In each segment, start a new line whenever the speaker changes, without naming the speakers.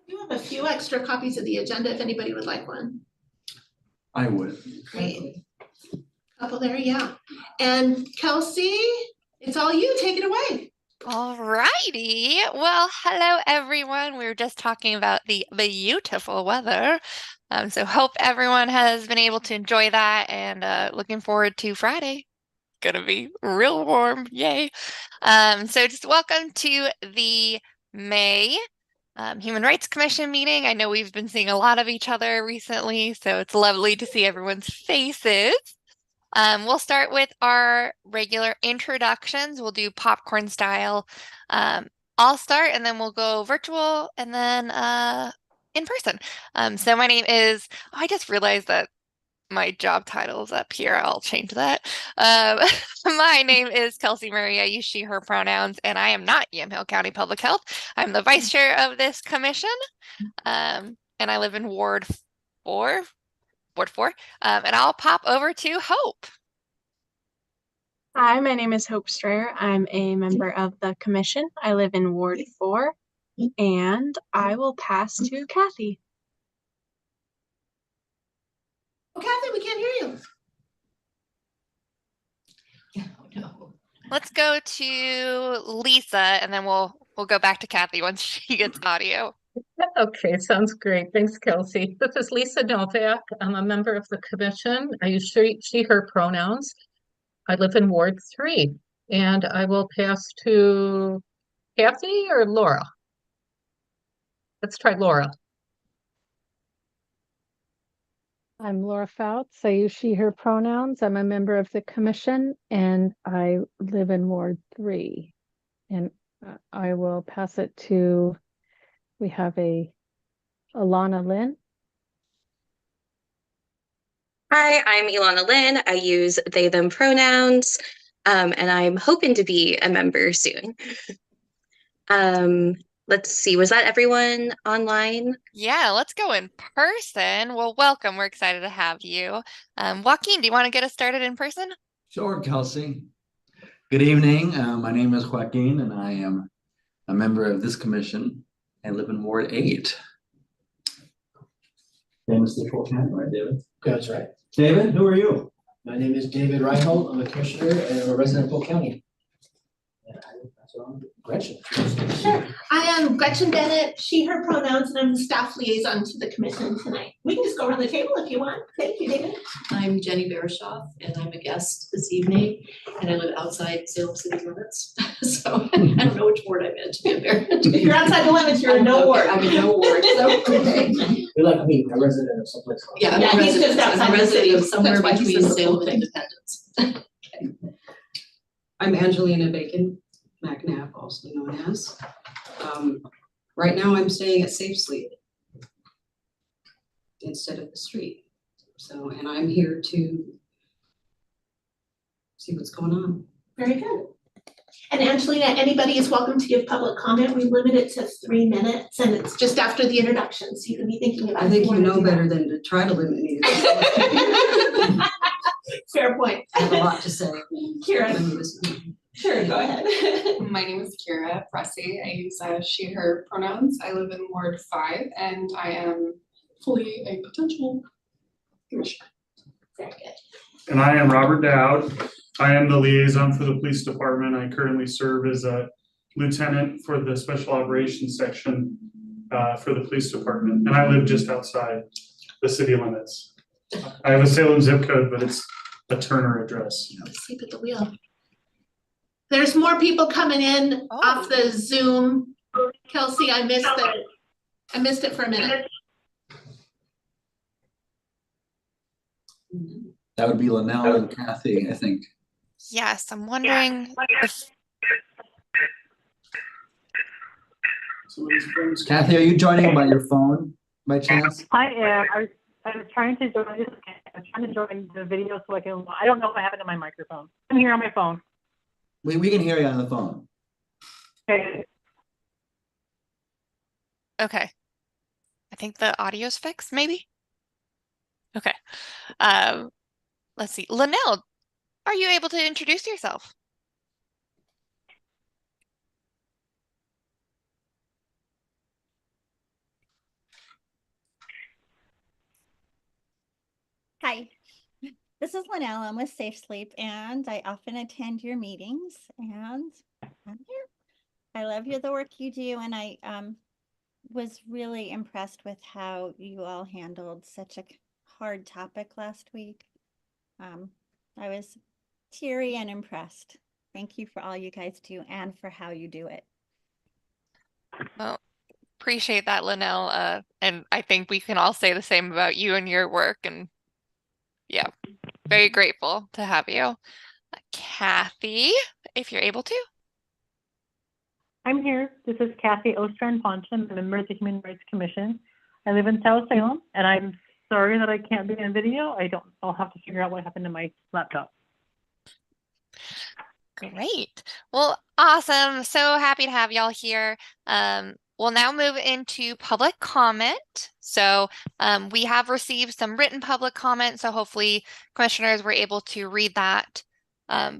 You have a few extra copies of the agenda if anybody would like one.
I would.
Great. Couple there, yeah. And Kelsey, it's all you. Take it away.
All righty. Well, hello everyone. We were just talking about the beautiful weather. So hope everyone has been able to enjoy that and looking forward to Friday. Gonna be real warm. Yay. So just welcome to the May Human Rights Commission meeting. I know we've been seeing a lot of each other recently, so it's lovely to see everyone's faces. We'll start with our regular introductions. We'll do popcorn style. I'll start and then we'll go virtual and then in person. So my name is, I just realized that my job title is up here. I'll change that. My name is Kelsey Murray. I use she, her pronouns, and I am not Yamhill County Public Health. I'm the vice chair of this commission, and I live in Ward 4. And I'll pop over to Hope.
Hi, my name is Hope Strayer. I'm a member of the commission. I live in Ward 4, and I will pass to Kathy.
Oh, Kathy, we can't hear you. No.
Let's go to Lisa, and then we'll go back to Kathy once she gets audio.
Okay, sounds great. Thanks, Kelsey. This is Lisa Novak. I'm a member of the commission. I use she, her pronouns. I live in Ward 3, and I will pass to Kathy or Laura. Let's try Laura.
I'm Laura Fouts. I use she, her pronouns. I'm a member of the commission and I live in Ward 3. And I will pass it to, we have Ilana Lynn.
Hi, I'm Ilana Lynn. I use they, them pronouns, and I'm hoping to be a member soon. Let's see, was that everyone online?
Yeah, let's go in person. Well, welcome. We're excited to have you. Joaquin, do you want to get us started in person?
Sure, Kelsey. Good evening. My name is Joaquin, and I am a member of this commission. I live in Ward 8. Famous the full count, right, David?
That's right.
David, who are you?
My name is David Reinhold. I'm a commissioner and I'm a resident of Polk County. And that's what I'm Gretchen.
Sure. I am Gretchen Bennett, she, her pronouns, and I'm the staff liaison to the commission tonight. We can just go around the table if you want. Thank you, David.
I'm Jenny Bereshoff, and I'm a guest this evening, and I live outside Salem city limits. So I don't know which ward I'm in, to be fair.
If you're outside the limits, you're in no ward.
I'm in no ward, so okay.
You're like me, a resident of someplace called.
Yeah, I'm
Yeah,
a
he's just
resident,
outside
I'm a
the city.
resident of somewhere
That's why he
between
says
Salem
the
and
whole
Independence.
I'm Angelina Bacon, McNabb, also known as. Right now I'm staying at Safe Sleep instead of the street. So, and I'm here to see what's going on.
Very good. And Angelina, anybody is welcome to give public comment. We limit it to 3 minutes, and it's just after the introduction, so you can be thinking about.
I think you know better than to try to limit me.
Fair point.
I have a lot to say.
Kira. Sure, go ahead.
My name is Kira Fressy. I use she, her pronouns. I live in Ward 5 and I am fully a potential commissioner.
Very good.
And I am Robert Dowd. I am the liaison for the police department. I currently serve as a lieutenant for the special operations section for the police department. And I live just outside the city limits. I have a Salem zip code, but it's a Turner address.
Sleep at the wheel. There's more people coming in off the Zoom. Kelsey, I missed it. I missed it for a minute.
That would be Linnell and Kathy, I think.
Yes, I'm wondering if...
Kathy, are you joining by your phone by chance?
I am. I was trying to join this. I was trying to join the video so I can. I don't know what happened to my microphone. I'm here on my phone.
We can hear you on the phone.
Okay.
Okay. I think the audio's fixed, maybe? Okay. Let's see. Linnell, are you able to introduce yourself?
Hi, this is Linnell. I'm with Safe Sleep, and I often attend your meetings, and I'm here. I love the work you do, and I was really impressed with how you all handled such a hard topic last week. I was teary and impressed. Thank you for all you guys do and for how you do it.
Well, appreciate that, Linnell. And I think we can all say the same about you and your work. And yeah, very grateful to have you. Kathy, if you're able to.
I'm here. This is Kathy Ostrand-Poncham, a member of the Human Rights Commission. I live in South Salem, and I'm sorry that I can't be on video. I'll have to figure out what happened to my laptop.
Great. Well, awesome. So happy to have y'all here. We'll now move into public comment. So we have received some written public comment, so hopefully commissioners were able to read that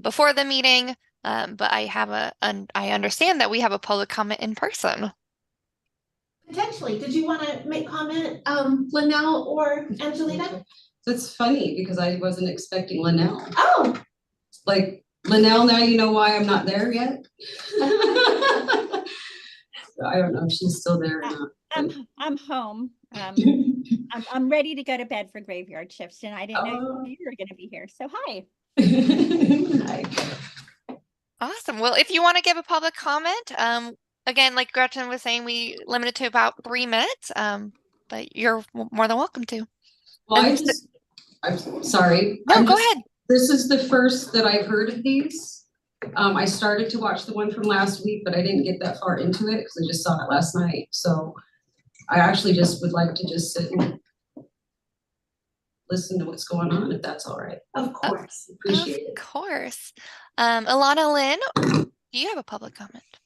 before the meeting. But I understand that we have a public comment in person.
Potentially. Did you want to make comment, Linnell or Angelina?
That's funny because I wasn't expecting Linnell.
Oh.
Like, Linnell, now you know why I'm not there yet? So I don't know if she's still there or not.
I'm home. I'm ready to go to bed for graveyard shifts, and I didn't know you were going to be here. So hi.
Hi.
Awesome. Well, if you want to give a public comment, again, like Gretchen was saying, we limit it to about 3 minutes, but you're more than welcome to.
Well, I'm sorry.
No, go ahead.
This is the first that I've heard of these. I started to watch the one from last week, but I didn't get that far into it because I just saw it last night. So I actually just would like to just sit and listen to what's going on, if that's all right.
Of course.
Appreciate it.
Of course. Ilana Lynn, do you have a public comment?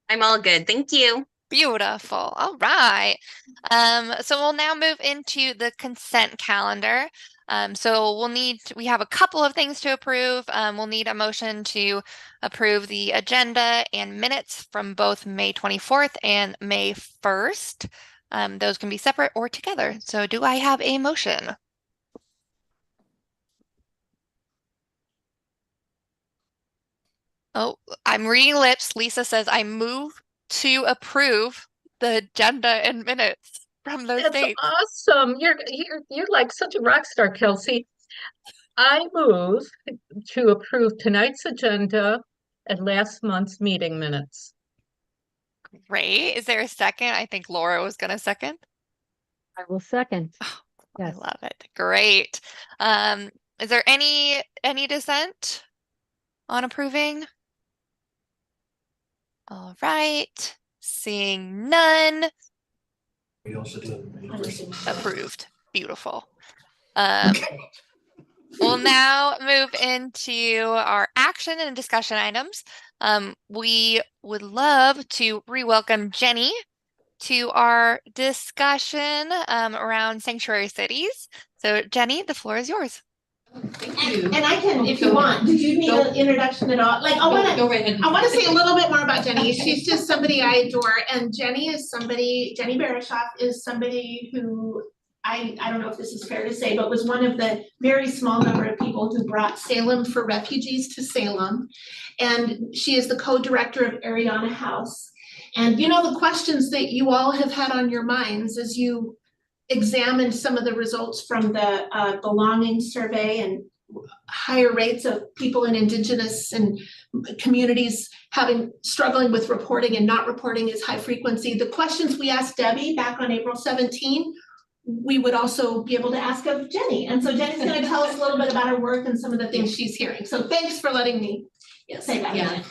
I'm all good. Thank you.
Beautiful. All right. So we'll now move into the consent calendar. So we have a couple of things to approve. We'll need a motion to approve the agenda and minutes from both May 24th and May 1st. Those can be separate or together. So do I have a motion? Oh, I'm reading lips. Lisa says, I move to approve the agenda and minutes from those
That's
dates.
awesome. You're like such a rock star, Kelsey. I move to approve tonight's agenda and last month's meeting minutes.
Great. Is there a second? I think Laura was going to second.
I will second.
Oh,
Yes.
I love it. Great. Is there any dissent on approving? All right. Seeing none.
We also do.
Approved. Beautiful. We'll now move into our action and discussion items. We would love to re-welcome Jenny to our discussion around sanctuary cities. So Jenny, the floor is yours.
And I can, if you want, did you need an introduction at all? Like, I want to say a little bit more about Jenny. She's just somebody I adore, and Jenny Barishoff is somebody who I don't know if this is fair to say, but was one of the very small number of people who brought Salem for Refugees to Salem. And she is the co-director of Ariana House. And you know, the questions that you all have had on your minds as you examined some of the results from the belonging survey and higher rates of people in Indigenous and communities struggling with reporting and not reporting as high frequency. The questions we asked Debbie back on April 17, we would also be able to ask of Jenny. And so Jenny's going to tell us a little bit about her work and some of the things she's hearing. So thanks for letting me say that.
Yeah,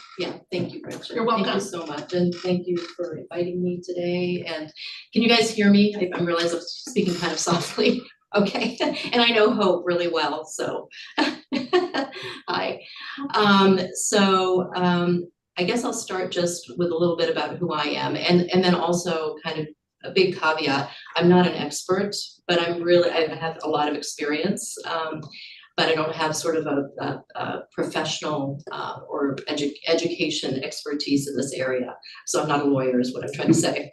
thank you, Gretchen.
You're welcome.
Thank you so much, and thank you for inviting me today. And can you guys hear me? I realize I'm speaking kind of softly. Okay, and I know Hope really well, so hi. I guess I'll start just with a little bit about who I am, and then also kind of a big caveat. I'm not an expert, but I have a lot of experience. but I don't have sort of a professional or education expertise in this area. So I'm not a lawyer is what I'm trying to say.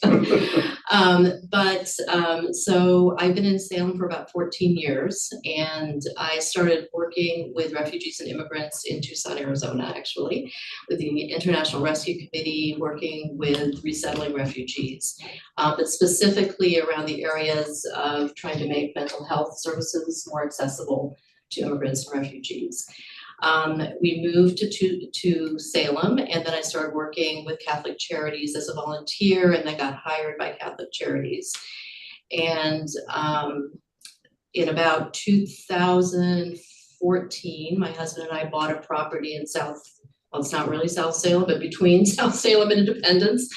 So I've been in Salem for about 14 years, and I started working with refugees and immigrants in Tucson, Arizona, actually, with the International Rescue Committee, working with resettling refugees, but specifically around the areas of trying to make mental health services more accessible to immigrants and refugees. We moved to Salem, and then I started working with Catholic Charities as a volunteer, and then got hired by Catholic Charities. And in about 2014, my husband and I bought a property in well, it's not really South Salem, but between South Salem and Independence.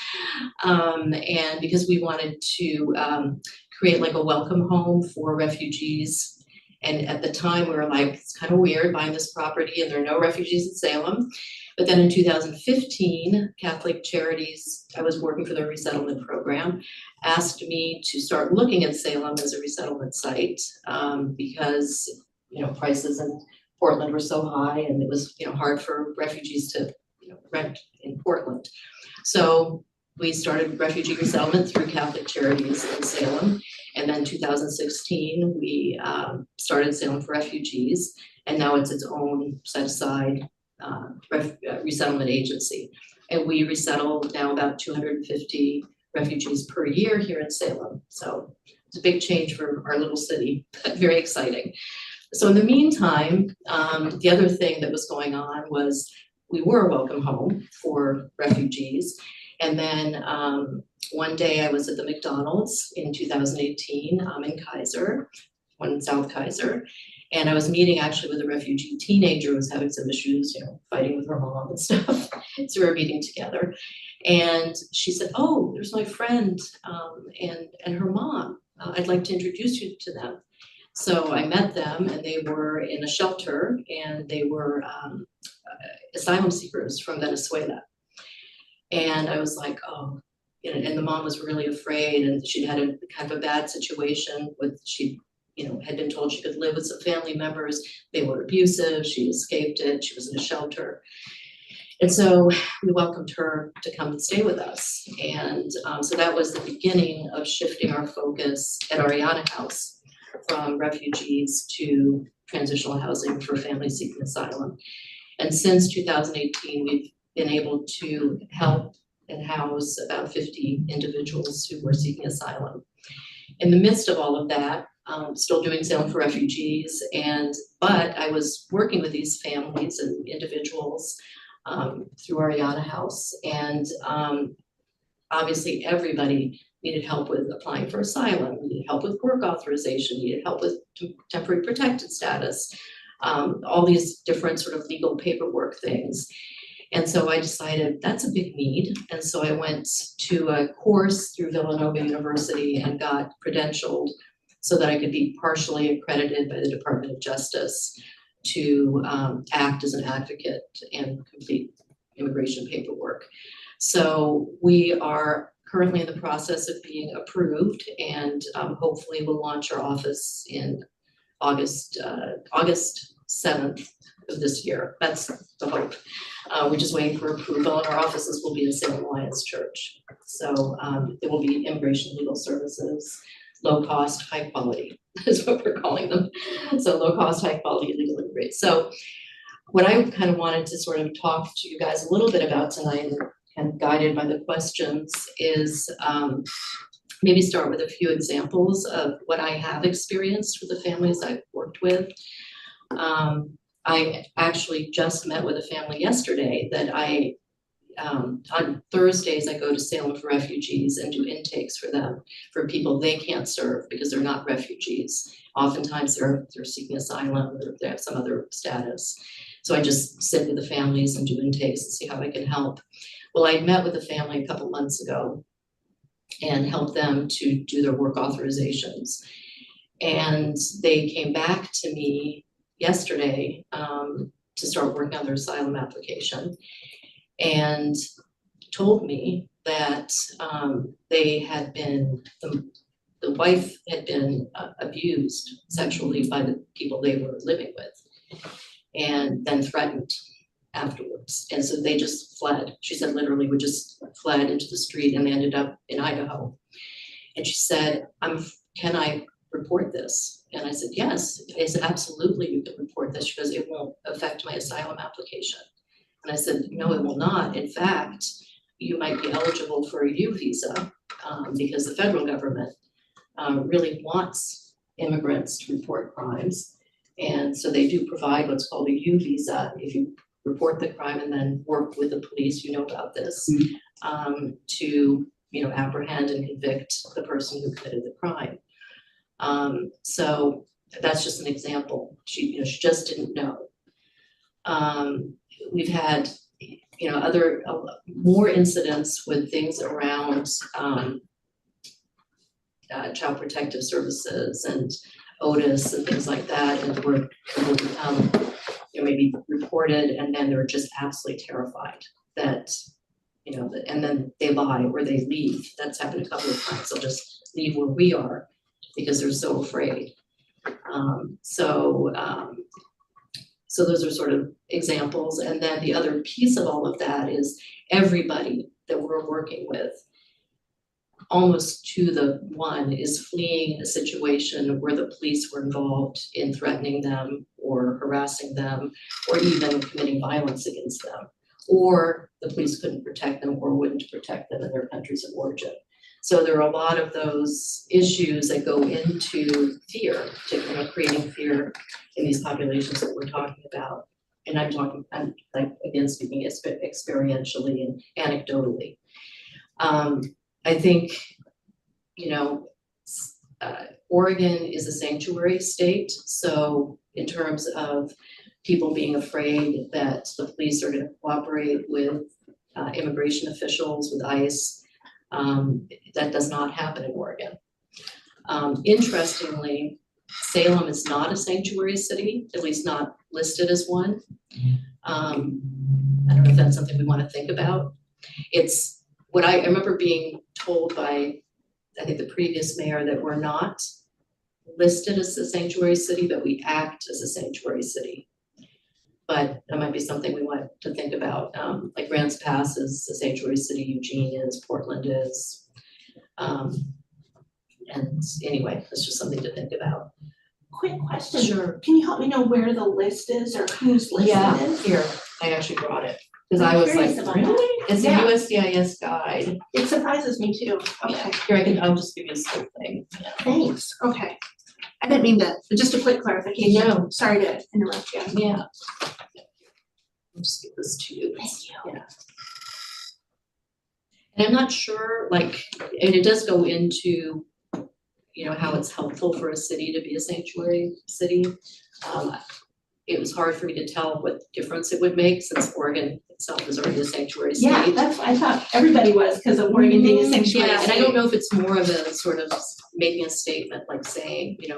And because we wanted to create like a welcome home for refugees. And at the time we were like, it's kind of weird buying this property and there are no refugees in Salem. But then in 2015, Catholic Charities, I was working for their resettlement program, asked me to start looking at Salem as a resettlement site because, prices in Portland were so high and it was, hard for refugees to, rent in Portland. So we started refugee resettlement through Catholic Charities in Salem. And then 2016, we started Salem for Refugees, and now it's its own set-aside resettlement agency. And we resettle now about 250 refugees per year here in Salem. So it's a big change for our little city, but very exciting. So in the meantime, the other thing that was going on was we were a welcome home for refugees. And then one day I was at the McDonald's in 2018 in Kaiser, one in South Kaiser. And I was meeting actually with a refugee teenager who was having some issues, fighting with her mom and stuff. So we were meeting together. And she said, oh, there's my friend and her mom. I'd like to introduce you to them. So I met them, and they were in a shelter, and they were asylum seekers from Venezuela. And I was like, oh, and the mom was really afraid, and she'd had a kind of a bad situation with, she, had been told she could live with some family members. They were abusive, she escaped it, she was in a shelter. And so we welcomed her to come and stay with us. And so that was the beginning of shifting our focus at Ariana House from refugees to transitional housing for families seeking asylum. And since 2018, we've been able to help and house about 50 individuals who were seeking asylum. In the midst of all of that, still doing Salem for Refugees, but I was working with these families and individuals through Ariana House, and obviously everybody needed help with applying for asylum, needed help with work authorization, needed help with temporary protected status, all these different sort of legal paperwork things. And so I decided that's a big need. And so I went to a course through Villanova University and got credentialed so that I could be partially accredited by the Department of Justice to act as an advocate and complete immigration paperwork. So we are currently in the process of being approved, and hopefully we'll launch our office in August 7th of this year. That's the hope. We're just waiting for approval, and our offices will be in Salem Alliance Church. So it will be immigration legal services, low cost, high quality is what we're calling them. So low cost, high quality legal immigration. So what I kind of wanted to sort of talk to you guys a little bit about tonight, and guided by the questions, is maybe start with a few examples of what I have experienced with the families I've worked with. I actually just met with a family yesterday that on Thursdays, I go to Salem for Refugees and do intakes for them, for people they can't serve because they're not refugees. Oftentimes they're seeking asylum, or they have some other status. So I just sit with the families and do intakes and see how I can help. Well, I met with a family a couple months ago and helped them to do their work authorizations. And they came back to me yesterday to start working on their asylum application, and told me that they had been, the wife had been abused sexually by the people they were living with. and then threatened afterwards. And so they just fled. She said literally we just fled into the street and they ended up in Idaho. And she said, can I report this? And I said, yes. I said, absolutely, you can report this because it won't affect my asylum application. And I said, no, it will not. In fact, you might be eligible for a U visa because the federal government really wants immigrants to report crimes. And so they do provide what's called a U visa if you report the crime and then work with the police, you know about this, to apprehend and convict the person who committed the crime. So that's just an example. She just didn't know. We've had other more incidents with things around Child Protective Services and Otis and things like that, and where people become maybe reported and then they're just absolutely terrified that and then they lie or they leave. That's happened a couple of times. They'll just leave where we are because they're so afraid. So those are sort of examples. And then the other piece of all of that is everybody that we're working with, almost to the one, is fleeing a situation where the police were involved in threatening them or harassing them or even committing violence against them, or the police couldn't protect them or wouldn't protect them in their countries of origin. So there are a lot of those issues that go into fear, creating fear in these populations that we're talking about. And I'm again speaking experientially and anecdotally. I think, Oregon is a sanctuary state. So in terms of people being afraid that the police are going to cooperate with immigration officials, with ICE, that does not happen in Oregon. Interestingly, Salem is not a sanctuary city, at least not listed as one. I don't know if that's something we want to think about. It's what I remember being told by, I think, the previous mayor, that we're not listed as a sanctuary city, but we act as a sanctuary city. But that might be something we want to think about. Like Grants Pass is a sanctuary city, Eugene is, Portland is. And anyway, that's just something to think about.
Quick question.
Sure.
Can you help me know where the list is or who's listed is?
Here, I actually brought it. Because I was like, really? It's a USCIS guide.
It surprises me too. Okay.
Here, I'll just give you this whole thing. Yeah.
Thanks. Okay. I didn't mean to, just a quick clarification.
No.
Sorry to interrupt you.
Yeah. I'll just give this to you.
Thank you.
Yeah. And I'm not sure, and it does go into, how it's helpful for a city to be a sanctuary city. It was hard for me to tell what difference it would make since Oregon itself is already a sanctuary state.
Yeah, that's what I thought everybody was because of Oregon being a sanctuary
state.
And
I don't know if it's more of a sort of making a statement like saying, we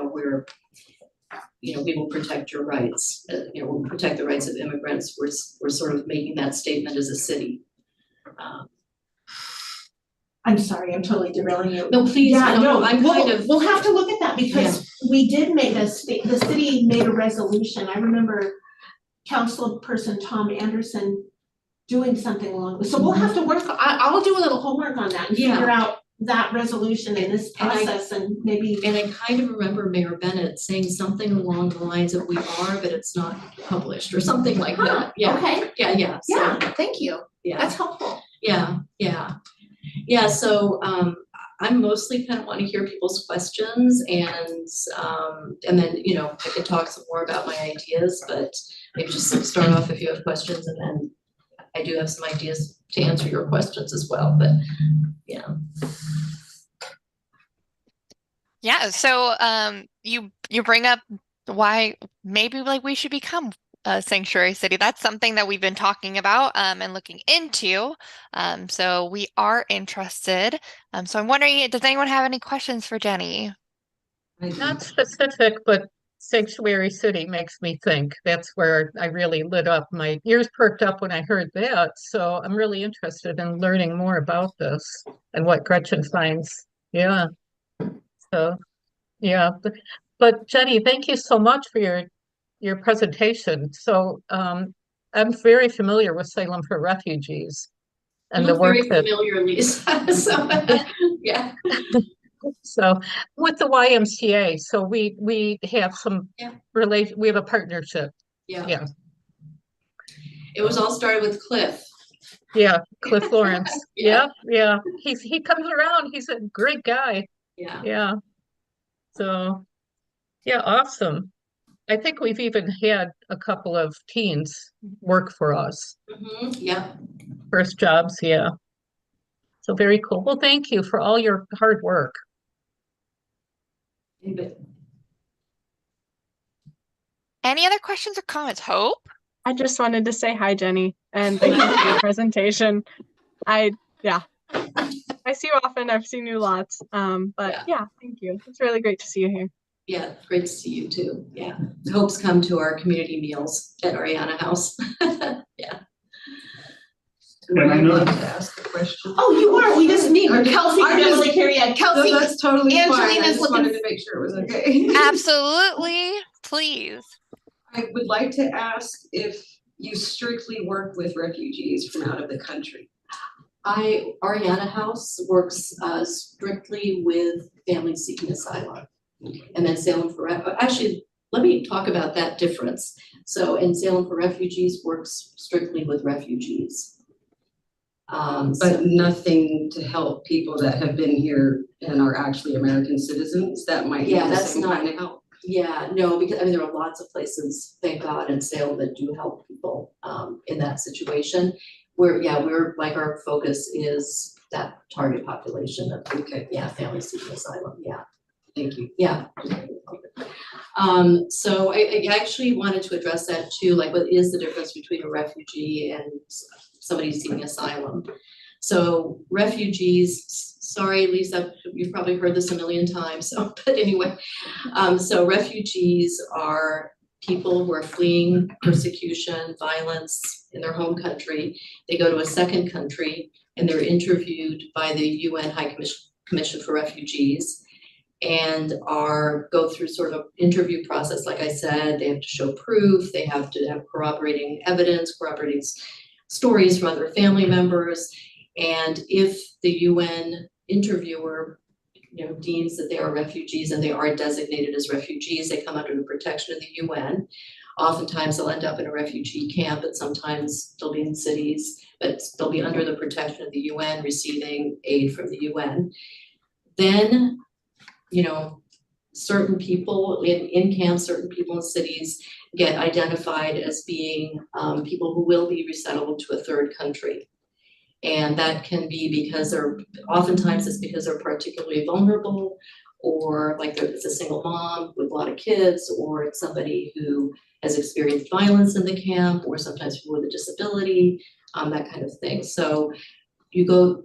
will protect your rights. We'll protect the rights of immigrants. We're sort of making that statement as a city.
I'm sorry, I'm totally derailing you.
No, please.
Yeah, no,
we'll
have to look at that because we did make the city made a resolution. I remember Councilperson Tom Anderson doing something along this. So we'll have to work, I'll do a little homework on that and figure out that resolution in this process and maybe.
And I kind of remember Mayor Bennett saying something along the lines of we are, but it's not published or something like that. Yeah.
Okay.
Yeah. So,
yeah, thank you.
Yeah.
That's helpful.
Yeah, so I'm mostly kind of want to hear people's questions and then, I can talk some more about my ideas, but maybe just start off if you have questions and then I do have some ideas to answer your questions as well, but yeah.
Yeah, so you bring up why maybe we should become a sanctuary city. That's something that we've been talking about and looking into. So we are interested. So I'm wondering, does anyone have any questions for Jenny?
Not specific, but sanctuary city makes me think. That's where I really lit up. My ears perked up when I heard that. So I'm really interested in learning more about this and what Gretchen finds. Yeah. So, yeah. But Jenny, thank you so much for your your presentation. So I'm very familiar with Salem for Refugees and
You
the
look
work
very
that
familiar, Lisa, so, yeah.
so with the YMCA. So we have some we have a partnership.
Yeah.
Yeah.
It was all started with Cliff.
Yeah, Cliff Lawrence.
Yeah.
Yeah. He comes around. He's a great guy.
Yeah.
Yeah. So yeah, awesome. I think we've even had a couple of teens work for us.
Yeah.
First jobs, yeah. So very cool. Well, thank you for all your hard work.
Any other questions or comments? Hope?
I just wanted to say hi, Jenny, and thank you for your presentation. Yeah, I see you often. I've seen you lots. But yeah, thank you. It's really great to see you here.
Yeah, great to see you too. Yeah. Hope's come to our community meals at Ariana House. Yeah.
And I know
to ask a question.
Oh, you are. We just need Kelsey
I
from
just-
Emily Carey. Kelsey.
No, that's totally fine. I
Angelina's
just wanted
looking.
to make sure it was okay.
Absolutely. Please.
I would like to ask if you strictly work with refugees from out of the country.
Ariana House works strictly with families seeking asylum. And then Salem for, actually, let me talk about that difference. So, and Salem for Refugees works strictly with refugees.
But nothing to help people that have been here and are actually American citizens that might need the same kind of help.
Yeah, no, because I mean, there are lots of places, thank God, in Salem that do help people in that situation. We're like, our focus is that target population of, families seeking asylum, yeah.
Thank you.
Yeah. So I actually wanted to address that too, like what is the difference between a refugee and somebody seeking asylum? So refugees, sorry, Lisa, you've probably heard this a million times, so, but anyway. So refugees are people who are fleeing persecution, violence in their home country. They go to a second country and they're interviewed by the UN High Commission for Refugees and go through sort of interview process. Like I said, they have to show proof, they have to have corroborating evidence, corroborating stories from other family members. And if the UN interviewer, deems that they are refugees and they are designated as refugees, they come under the protection of the UN. Oftentimes they'll end up in a refugee camp, and sometimes they'll be in cities, but they'll be under the protection of the UN, receiving aid from the UN. Then, certain people in camps, certain people in cities get identified as being people who will be resettled to a third country. And that can be because oftentimes it's because they're particularly vulnerable, or like it's a single mom with a lot of kids, or it's somebody who has experienced violence in the camp, or sometimes people with a disability, that kind of thing. So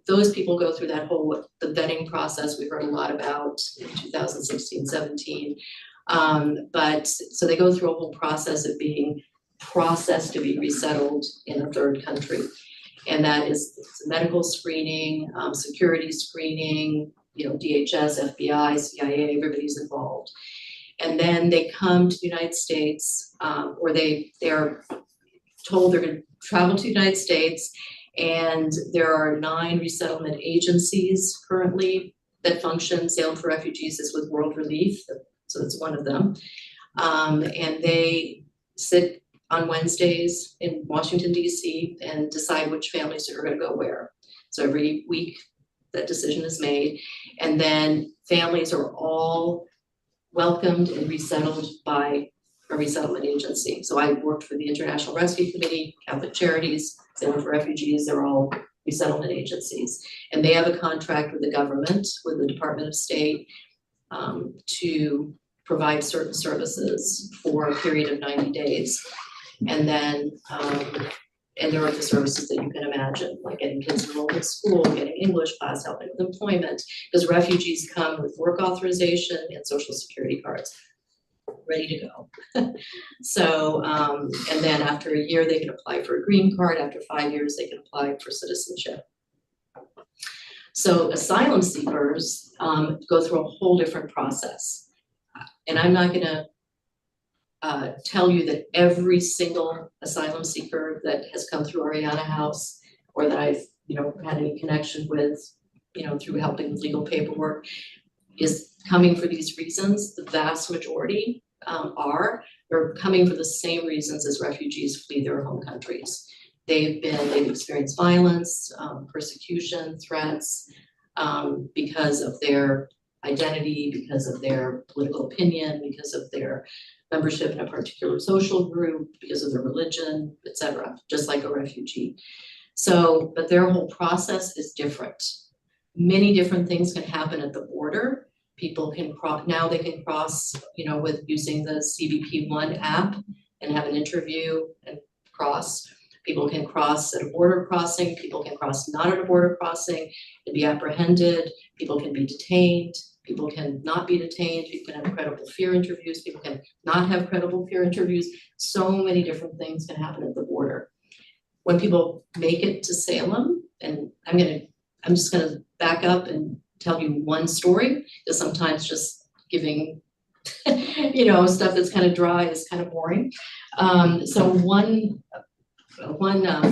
those people go through the vetting process we heard a lot about in 2016, 17. But so they go through a whole process of being processed to be resettled in a third country. And that is medical screening, security screening, DHS, FBI, CIA, everybody's involved. And then they come to the United States, or they are told they're going to travel to the United States. And there are 9 resettlement agencies currently that function. Salem for Refugees is with World Relief, so that's one of them. And they sit on Wednesdays in Washington, D.C. and decide which families are going to go where. So every week that decision is made. And then families are all welcomed and resettled by a resettlement agency. So I worked for the International Rescue Committee, Catholic Charities, Salem for Refugees, they're all resettlement agencies. And they have a contract with the government, with the Department of State, to provide certain services for a period of 90 days. And then, and there are the services that you can imagine, like getting kids enrolled in school, getting English class, helping with employment, because refugees come with work authorization and social security cards, ready to go. So, and then after a year, they can apply for a green card. After 5 years, they can apply for citizenship. So asylum seekers go through a whole different process. And I'm not gonna tell you that every single asylum seeker that has come through Ariana House or that I've, had any connection with, through helping with legal paperwork is coming for these reasons. The vast majority they're coming for the same reasons as refugees flee their home countries. They've experienced violence, persecution, threats, because of their identity, because of their political opinion, because of their membership in a particular social group, because of their religion, etc., just like a refugee. So, but their whole process is different. Many different things can happen at the border. People can now they can cross, with using the CBP1 app and have an interview and cross. People can cross at a border crossing. People can cross not at a border crossing and be apprehended. People can be detained. People can not be detained. People can have credible fear interviews. People can not have credible fear interviews. So many different things can happen at the border. When people make it to Salem, and I'm just gonna back up and tell you one story, because sometimes just giving, stuff that's kind of dry is kind of boring. So one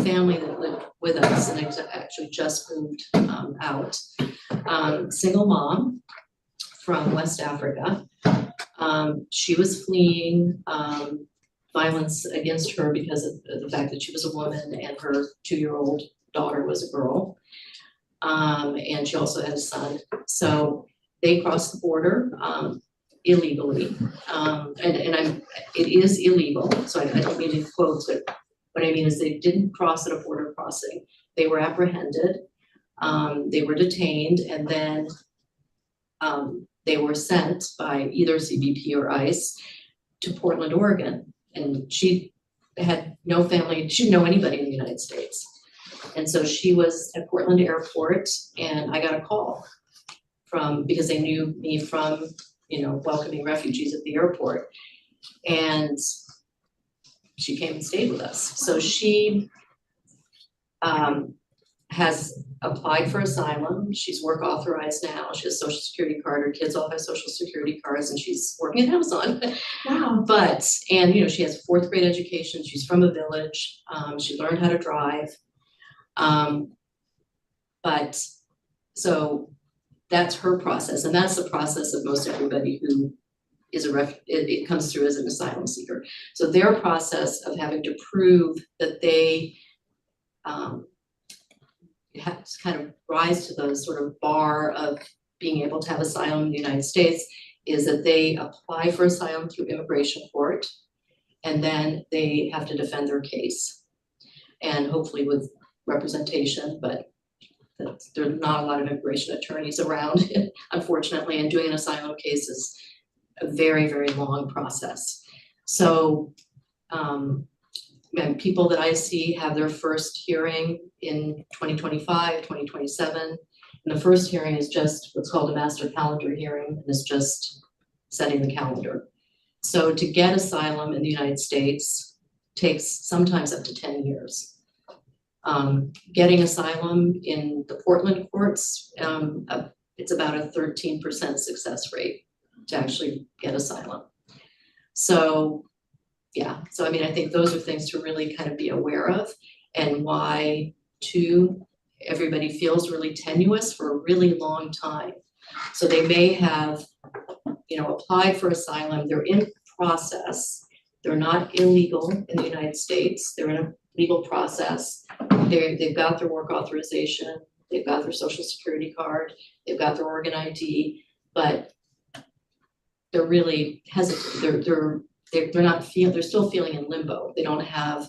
family that lived with us and actually just moved out, single mom from West Africa. She was fleeing violence against her because of the fact that she was a woman and her 2-year-old daughter was a girl. And she also had a son. So they crossed the border illegally. It is illegal, so I don't mean in quotes, but what I mean is they didn't cross at a border crossing. They were apprehended, they were detained, and then they were sent by either CBP or ICE to Portland, Oregon. And she had no family, she didn't know anybody in the United States. And so she was at Portland Airport, and I got a call because they knew me from, welcoming refugees at the airport. And she came and stayed with us. So she has applied for asylum. She's work authorized now. She has a social security card. Her kids all have social security cards, and she's working at Amazon.
Wow.
She has a 4th grade education. She's from a village. She learned how to drive. So that's her process, and that's the process of most everybody who is it comes through as an asylum seeker. So their process of having to prove that they have to kind of rise to the sort of bar of being able to have asylum in the United States is that they apply for asylum through immigration court, and then they have to defend their case, and hopefully with representation, but there are not a lot of immigration attorneys around, unfortunately, and doing an asylum case is a very, very long process. So people that I see have their first hearing in 2025, 2027. And the first hearing is just what's called a master calendar hearing, and it's just setting the calendar. So to get asylum in the United States takes sometimes up to 10 years. Getting asylum in the Portland courts, it's about a 13% success rate to actually get asylum. So yeah, so I mean, I think those are things to really kind of be aware of, and why everybody feels really tenuous for a really long time. So they may have, applied for asylum, they're in process, they're not illegal in the United States, they're in a legal process, they've got their work authorization, they've got their social security card, they've got their Oregon ID, but they're really hesitant. They're still feeling in limbo. They don't have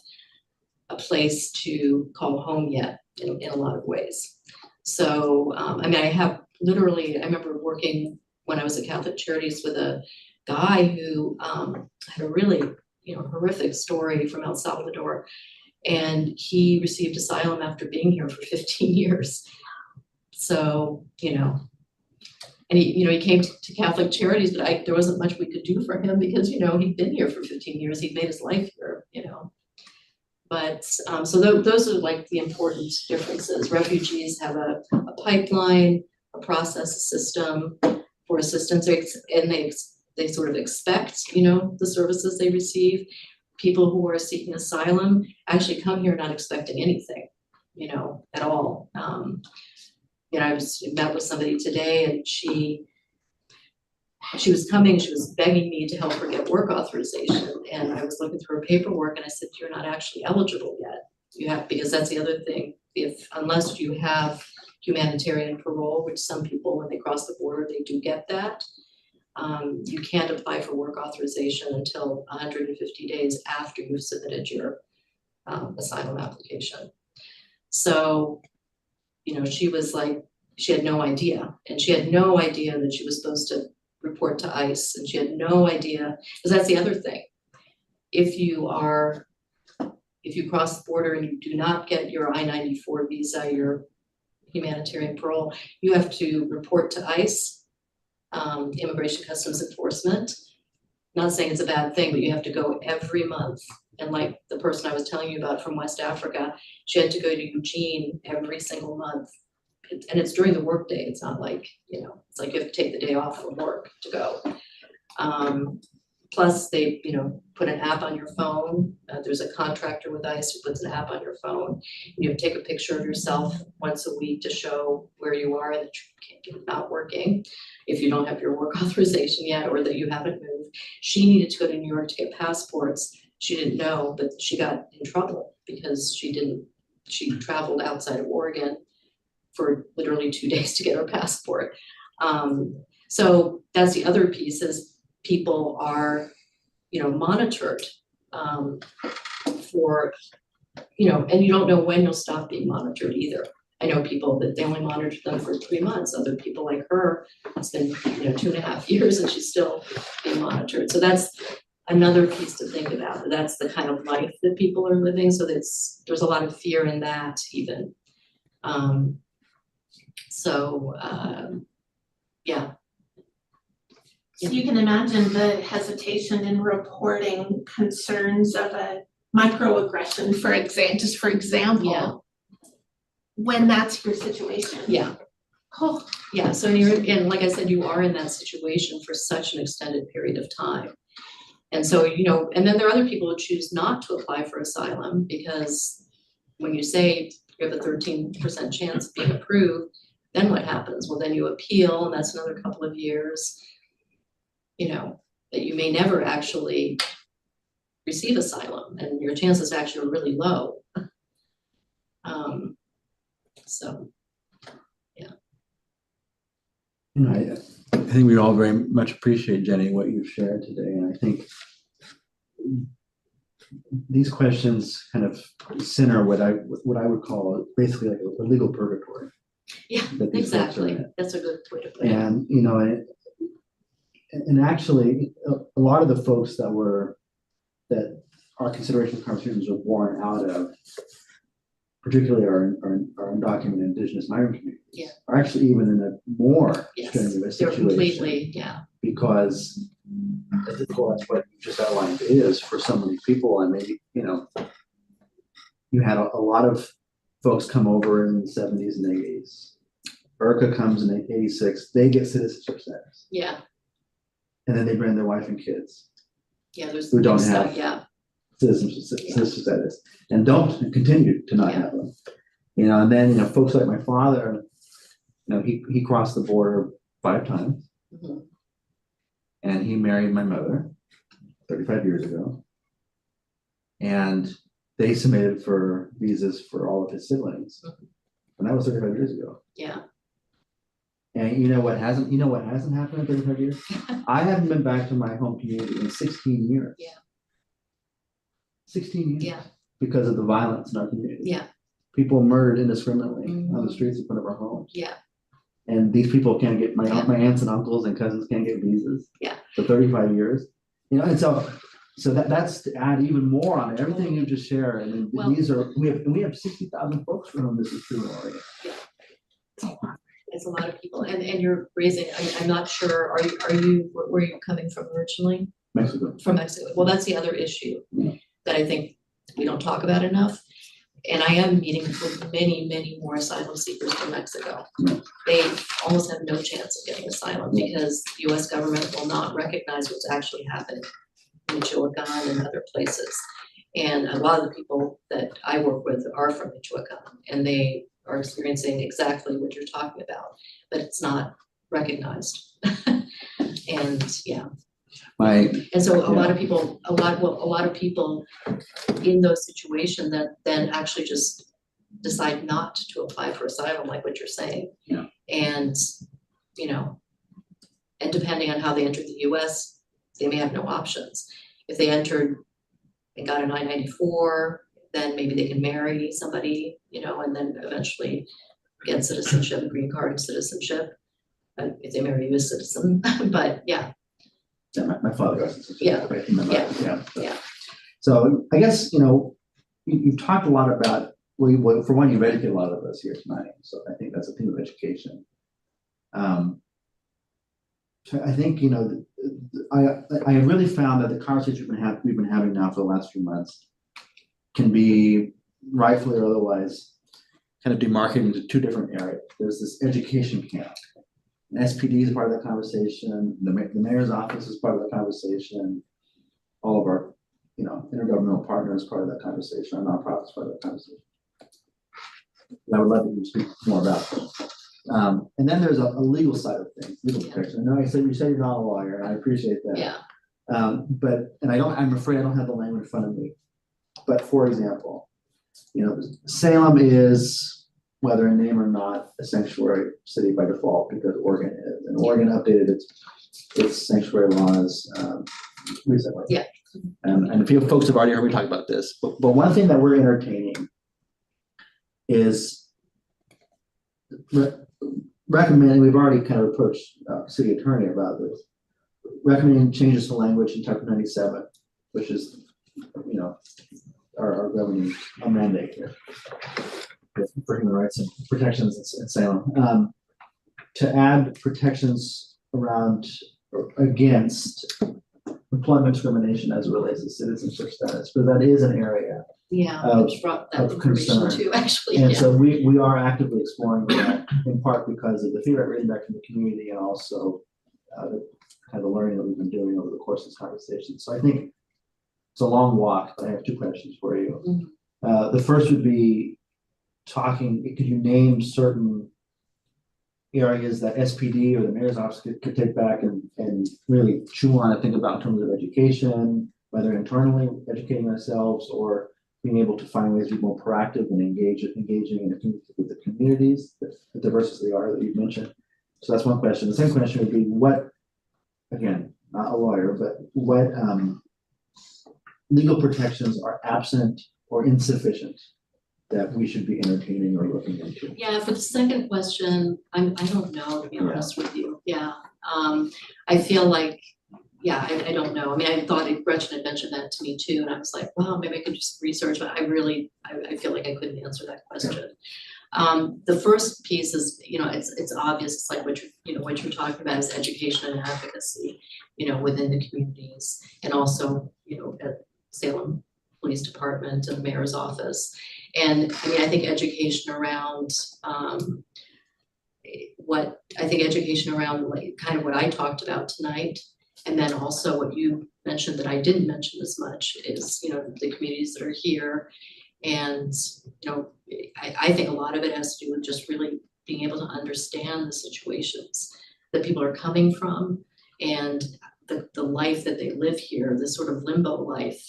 a place to call home yet in a lot of ways. So, I remember working when I was at Catholic Charities with a guy who had a really, horrific story from El Salvador. And he received asylum after being here for 15 years. So, and he came to Catholic Charities, but there wasn't much we could do for him because, he'd been here for 15 years. He'd made his life here, But, so those are like the important differences. Refugees have a pipeline, a process, a system for assistance, and they they sort of expect, you know, the services they receive. People who are seeking asylum actually come here not expecting anything, you know, at all. You know, I met with somebody today, and she was coming, she was begging me to help her get work authorization, and I was looking through her paperwork, and I said, you're not actually eligible yet. You have, because that's the other thing, unless you have humanitarian parole, which some people, when they cross the border, they do get that. You can't apply for work authorization until 150 days after you've submitted your asylum application. So, you know, she was like, she had no idea, and she had no idea that she was supposed to report to ICE, and she had no idea, because that's the other thing. If you cross the border and you do not get your I-94 visa, your humanitarian parole, you have to report to ICE, Immigration Customs Enforcement. Not saying it's a bad thing, but you have to go every month. And like the person I was telling you about from West Africa, she had to go to Eugene every single month. And it's during the workday. It's not like, you know, it's like you have to take the day off from work to go. Plus they, you know, put an app on your phone. There's a contractor with ICE who puts an app on your phone. You have to take a picture of yourself once a week to show where you are and that you're not working if you don't have your work authorization yet, or that you haven't moved. She needed to go to New York to get passports. She didn't know, but she got in trouble because she traveled outside of Oregon for literally 2 days to get her passport. So that's the other piece, is people are, you know, monitored for, you know, and you don't know when you'll stop being monitored either. I know people that they only monitored them for 3 months. Other people like her, it's been, you know, 2.5 years and she's still being monitored. So that's another piece to think about. That's the kind of life that people are living. So there's a lot of fear in that even. Yeah.
So you can imagine the hesitation in reporting concerns of a microaggression, for example, when that's your situation.
Yeah.
Oh.
Yeah, so and like I said, you are in that situation for such an extended period of time. And so, you know, and then there are other people who choose not to apply for asylum, because when you say you have a 13% chance of being approved, then what happens? Well, then you appeal, and that's another couple of years, you know, that you may never actually receive asylum, and your chances actually are really low. So, yeah.
You know, I think we all very much appreciate, Jenny, what you've shared today, and I think these questions kind of center what I would call basically like a legal purgatory.
Yeah, exactly. That's a good way to put it.
And you know, and actually, a lot of the folks that our consideration conversations are born out of, particularly our undocumented Indigenous migrant communities, are actually even in a more strenuous situation.
Completely,
because as difficult as what you just outlined is for so many people, and maybe, you know, you had a lot of folks come over in the 70s and 80s. IRCA comes in 86, they get citizenship status.
Yeah.
And then they bring their wife and kids.
Yeah, there's
who don't
stuff,
have citizenship status and don't continue to not have them. You know, and then, you know, folks like my father, you know, he crossed the border 5 times.
Mm-hmm.
And he married my mother 35 years ago. And they submitted for visas for all of his siblings.
Mm-hmm.
And that was 35 years ago.
Yeah.
And you know what hasn't happened in 35 years? I haven't been back to my home community in 16 years.
Yeah.
16 years.
Yeah.
Because of the violence in our community.
Yeah.
People murdered indiscriminately on the streets in front of our homes.
Yeah.
And these people can't get, my aunts and uncles and cousins can't get visas.
Yeah.
For 35 years. You know, and so that's to add even more on it. Everything you just shared. I mean, we have 60,000 folks for whom this is true in Oregon.
Yeah. It's a lot of people, and you're raising. I'm not sure. Are you? Where are you coming from originally?
Mexico.
From Mexico. Well, that's the other issue that I think we don't talk about enough. And I am meeting with many, many more asylum seekers from Mexico. They almost have no chance of getting asylum because the US government will not recognize what's actually happening in Michoacan and other places. And a lot of the people that I work with are from Michoacan, and they are experiencing exactly what you're talking about, but it's not recognized. And yeah. And so a lot of people, a lot of people in those situations that then actually just decide not to apply for asylum, like what you're saying.
Yeah.
And, you know, and depending on how they entered the US, they may have no options. If they entered and got an I-94, then maybe they can marry somebody, you know, and then eventually get citizenship, a green card and citizenship, if they marry a US citizen. But yeah.
Yeah, my father got citizenship.
Yeah.
Yeah. So I guess, you know, you've talked a lot about, well, for one, you've educated a lot of us here tonight. So I think that's a theme of education. So I think, you know, I really found that the conversation we've been having now for the last few months can be rightfully or otherwise kind of demarcated into two different areas. There's this education camp. And SPD is part of that conversation. The mayor's office is part of that conversation. All of our, you know, intergovernmental partners part of that conversation. Our nonprofits part of that conversation. And I would love you to speak more about that. And then there's a legal side of things, legal protection. I know you said you're not a lawyer, and I appreciate that.
Yeah.
I'm afraid I don't have the language in front of me. But for example, you know, Salem is, whether in name or not, a sanctuary city by default because Oregon is, and Oregon updated its sanctuary laws recently.
Yeah.
And a few folks have already heard me talk about this, but one thing that we're entertaining is recommending, we've already kind of approached city attorney about this, recommending changes to language in Title 97, which is, you know, our governing mandate here for human rights and protections in Salem, to add protections around or against employment discrimination as it relates to citizenship status, but that is an area
which brought that
of
information
concern
too, actually.
And
yeah.
so we are actively exploring that, in part because of the feedback we're getting back from the community and also the kind of the learning that we've been doing over the course of this conversation. So I think it's a long walk, but I have two questions for you.
Mm-hmm.
The first would be could you name certain areas that SPD or the mayor's office could take back and really chew on and think about in terms of education, whether internally educating ourselves or being able to find ways to be more proactive and engaging with the communities, the diverse they are that you mentioned. So that's one question. The second question would be what, again, not a lawyer, but what legal protections are absent or insufficient that we should be entertaining or looking into?
Yeah, for the second question, I don't know, to be honest with you. Yeah, I feel like, yeah, I don't know. I mean, I thought Gretchen had mentioned that to me too, and I was like, well, maybe I could just research, but I feel like I couldn't answer that question. The first piece is, you know, it's obvious. It's like what you're talking about is education and advocacy, you know, within the communities, and also, you know, at Salem Police Department and the mayor's office. And I mean, I think education around education around like kind of what I talked about tonight, and then also what you mentioned that I didn't mention as much is, you know, the communities that are here. And, you know, I think a lot of it has to do with just really being able to understand the situations that people are coming from and the life that they live here, this sort of limbo life,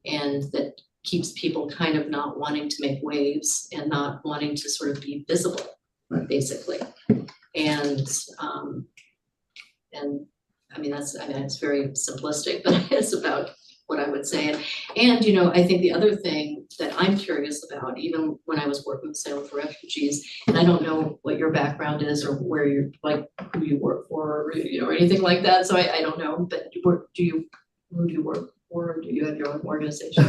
and that keeps people kind of not wanting to make waves and not wanting to sort of be visible, basically. And I mean, it's very simplistic, but it's about what I would say. And, you know, I think the other thing that I'm curious about, even when I was working with Salem for Refugees, and I don't know what your background is or where you're, like, who you work for, or, you know, or anything like that. So I don't know, but who do you work for? Or do you have your own organization?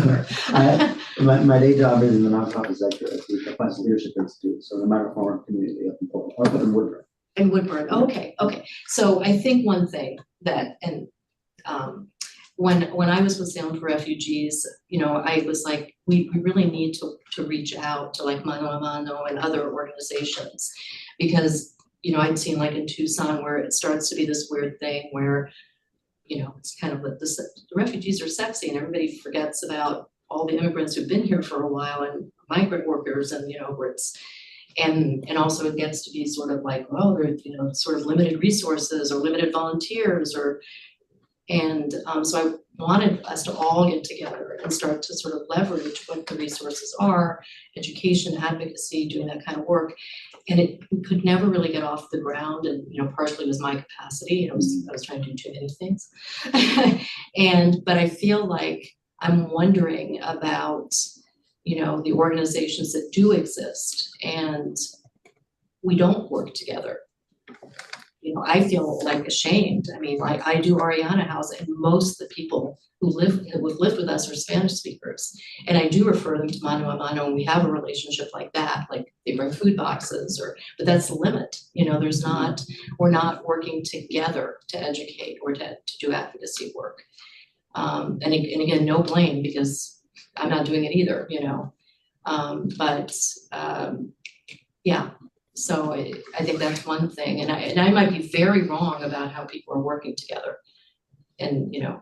My day job is in the nonprofit sector at the Class Leadership Institute, so the Migrant Farmer community up in Portland, up in Woodburn.
In Woodburn, okay. So I think one thing that, and when I was with Salem for Refugees, you know, I was like, we really need to reach out to like Mano a Mano and other organizations, because, you know, I'd seen like in Tucson where it starts to be this weird thing where, you know, it's kind of like the refugees are sexy and everybody forgets about all the immigrants who've been here for a while and migrant workers, and, you know, where it's, and also it gets to be sort of like, well, there, you know, sort of limited resources or limited volunteers or, and so I wanted us to all get together and start to sort of leverage what the resources are, education, advocacy, doing that kind of work. And it could never really get off the ground, and, you know, partially was my capacity. I was trying to do too many things. But I feel like I'm wondering about, you know, the organizations that do exist and we don't work together. You know, I feel like ashamed. I mean, like I do Ariana House, and most of the people who would live with us are Spanish speakers. And I do refer them to Mano a Mano, and we have a relationship like that. Like they bring food boxes, but that's the limit. You know, we're not working together to educate or to do advocacy work. And again, no blame, because I'm not doing it either, you know. Yeah. So I think that's one thing, and I might be very wrong about how people are working together, and, you know,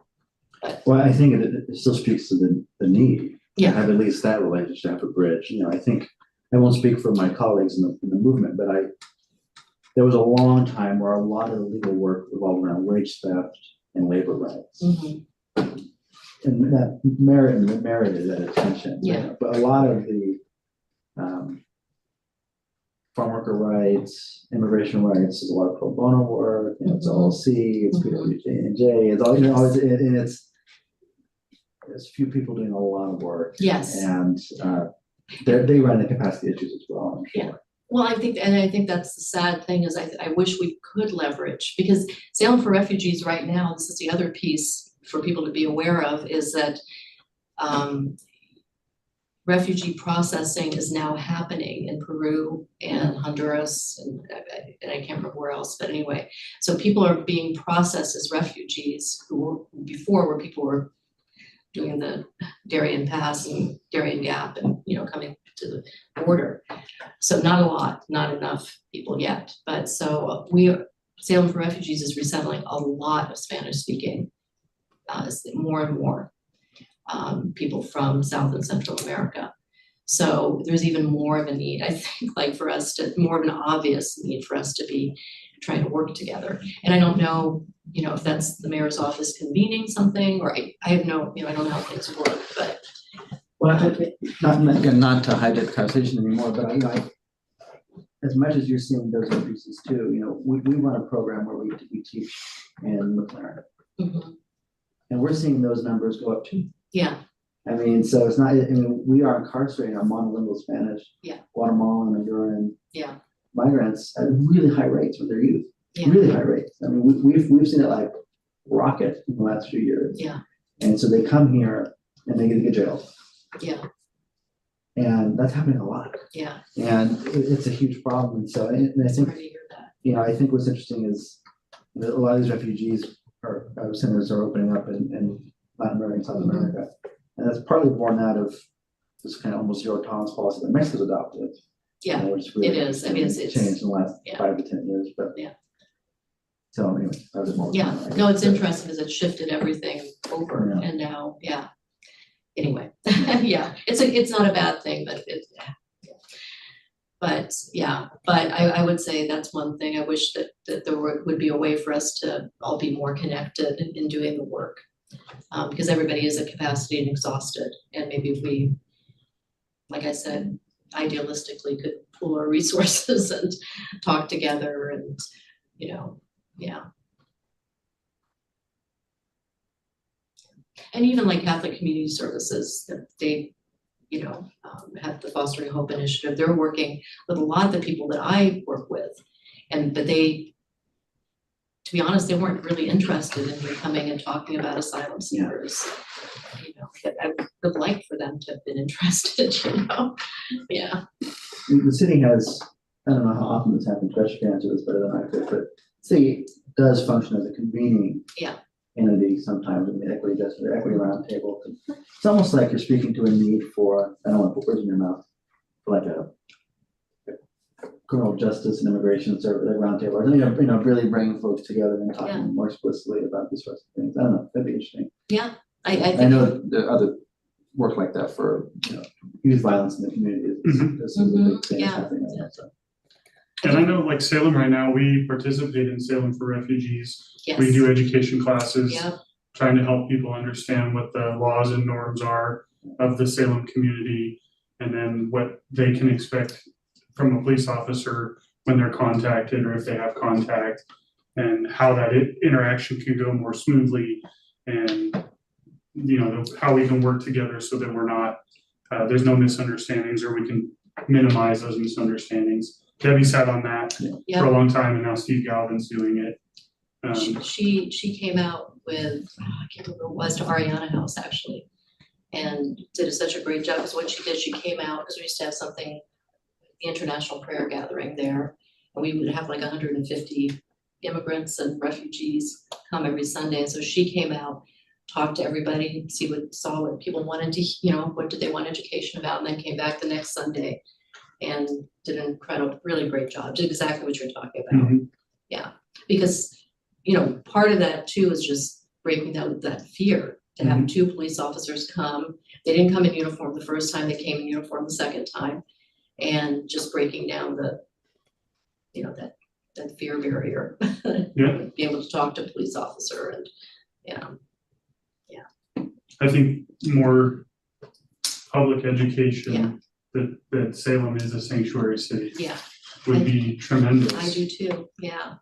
but.
Well, I think it still speaks to the need.
Yeah.
To have at least that relationship, a bridge. You know, I think, I won't speak for my colleagues in the movement, but there was a long time where a lot of the legal work revolved around wage theft and labor rights.
Mm-hmm.
And that merited that attention.
Yeah.
But a lot of the farm worker rights, immigration rights, there's a lot of pro bono work, you know, it's OLC, it's PWJ&J, it's all, you know, there's few people doing a lot of work.
Yes.
And they run into capacity issues as well, I'm sure.
Yeah. Well, I think that's the sad thing, is I wish we could leverage, because Salem for Refugees right now, this is the other piece for people to be aware of, is that refugee processing is now happening in Peru and Honduras, and I can't remember where else, but anyway. So people are being processed as refugees who were people were doing the Darien Pass and Darien Gap and, you know, coming to the border. So not enough people yet. But so Salem for Refugees is resettling a lot of Spanish speaking, more and more. People from South and Central America. So there's even more of a need, I think, like for us to, more of an obvious need for us to be trying to work together. And I don't know, you know, if that's the mayor's office convening something, or I have no, you know, I don't know how things work, but.
Well, not to hijack the conversation anymore, but you know, as much as you're seeing those increases too, you know, we run a program where we teach in McLaren.
Mm-hmm.
And we're seeing those numbers go up too.
Yeah.
I mean, so it's not, I mean, we are incarcerating our monolingual Spanish, Guatemalan, Honduran migrants at really high rates with their youth, really high rates. I mean, we've seen it like rocket in the last few years.
Yeah.
And so they come here and they get jailed.
Yeah.
And that's happening a lot.
Yeah.
And it's a huge problem. And so, and I think, you know, I think what's interesting is that a lot of these refugees centers are opening up in Latin America and South America. And that's partly born out of this kind of almost zero tolerance policy that Mexico's adopted.
Yeah,
you know, really,
it is. I mean, it's
changed in the last 5 to 10 years. But so anyway, that was more.
Yeah, no, it's interesting because it shifted everything over, and now, anyway, it's not a bad thing, but but I would say that's one thing. I wish that there would be a way for us to all be more connected in doing the work, because everybody is at capacity and exhausted, and maybe if we, like I said, idealistically could pool our resources and talk together, and you know, and even like Catholic Community Services, that they, you know, have the Fostering Hope Initiative. They're working with a lot of the people that I work with, but they, to be honest, they weren't really interested in me coming and talking about asylum seekers. You know, I would have liked for them to have been interested, you know. Yeah.
The city has, I don't know how often this happens, Gretchen can answer this better than I could, but the city does function as a convening entity sometimes in the equity adjustment or equity roundtable. It's almost like you're speaking to a need for, I don't want to put words in your mouth, for like a criminal justice and immigration service roundtable, or really bringing folks together and talking more explicitly about these sorts of things. I don't know, that'd be interesting.
Yeah, I think.
I know that there are other work like that for, youth violence in the community. This is a big thing happening right now, so.
And I know like Salem right now, we participate in Salem for Refugees.
Yes.
We do education classes,
Yep.
trying to help people understand what the laws and norms are of the Salem community, and then what they can expect from a police officer when they're contacted or if they have contact, and how that interaction can go more smoothly, and how we can work together so that we're not, there's no misunderstandings, or we can minimize those misunderstandings. Debbie sat on that for a long time, and now Steve Galvin's doing it.
She came out with, I can't remember what it was, to Ariana House actually, and did such a great job. Because what she did, she came out, because we used to have something, the International Prayer Gathering there, and we would have like 150 immigrants and refugees come every Sunday. And so she came out, talked to everybody, saw what people wanted to, what did they want education about, and then came back the next Sunday and did an incredible, really great job. Did exactly what you're talking about.
Mm-hmm.
Yeah, because part of that too is just breaking down that fear to have two police officers come. They didn't come in uniform the first time, they came in uniform the second time, and just breaking down the, that fear barrier. Be able to talk to a police officer and
I think more public education that Salem is a sanctuary city. Would be tremendous.
I do too, yeah.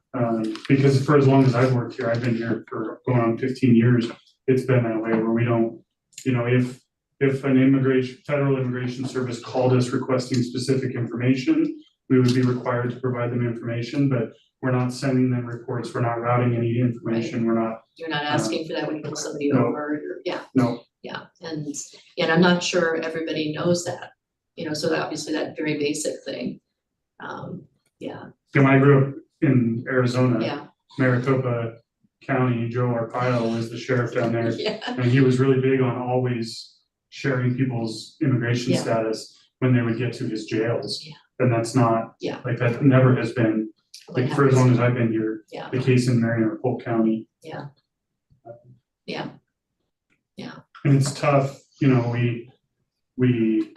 Because for as long as I've worked here, I've been here for going on 15 years, it's been that way where we don't, if an federal immigration service called us requesting specific information, we would be required to provide them information, but we're not sending them reports, we're not routing any information, we're not.
You're not asking for that when you pull somebody over,
No.
Yeah, and I'm not sure everybody knows that, so that obviously that very basic thing.
When I grew up in Arizona,
Yeah.
Maricopa County, Joe Arpaio was the sheriff down there.
Yeah.
And he was really big on always sharing people's immigration status when they would get to his jails. And that's not, like that never has been, like for as long as I've been here, the case in Marion or Polk County. And it's tough, we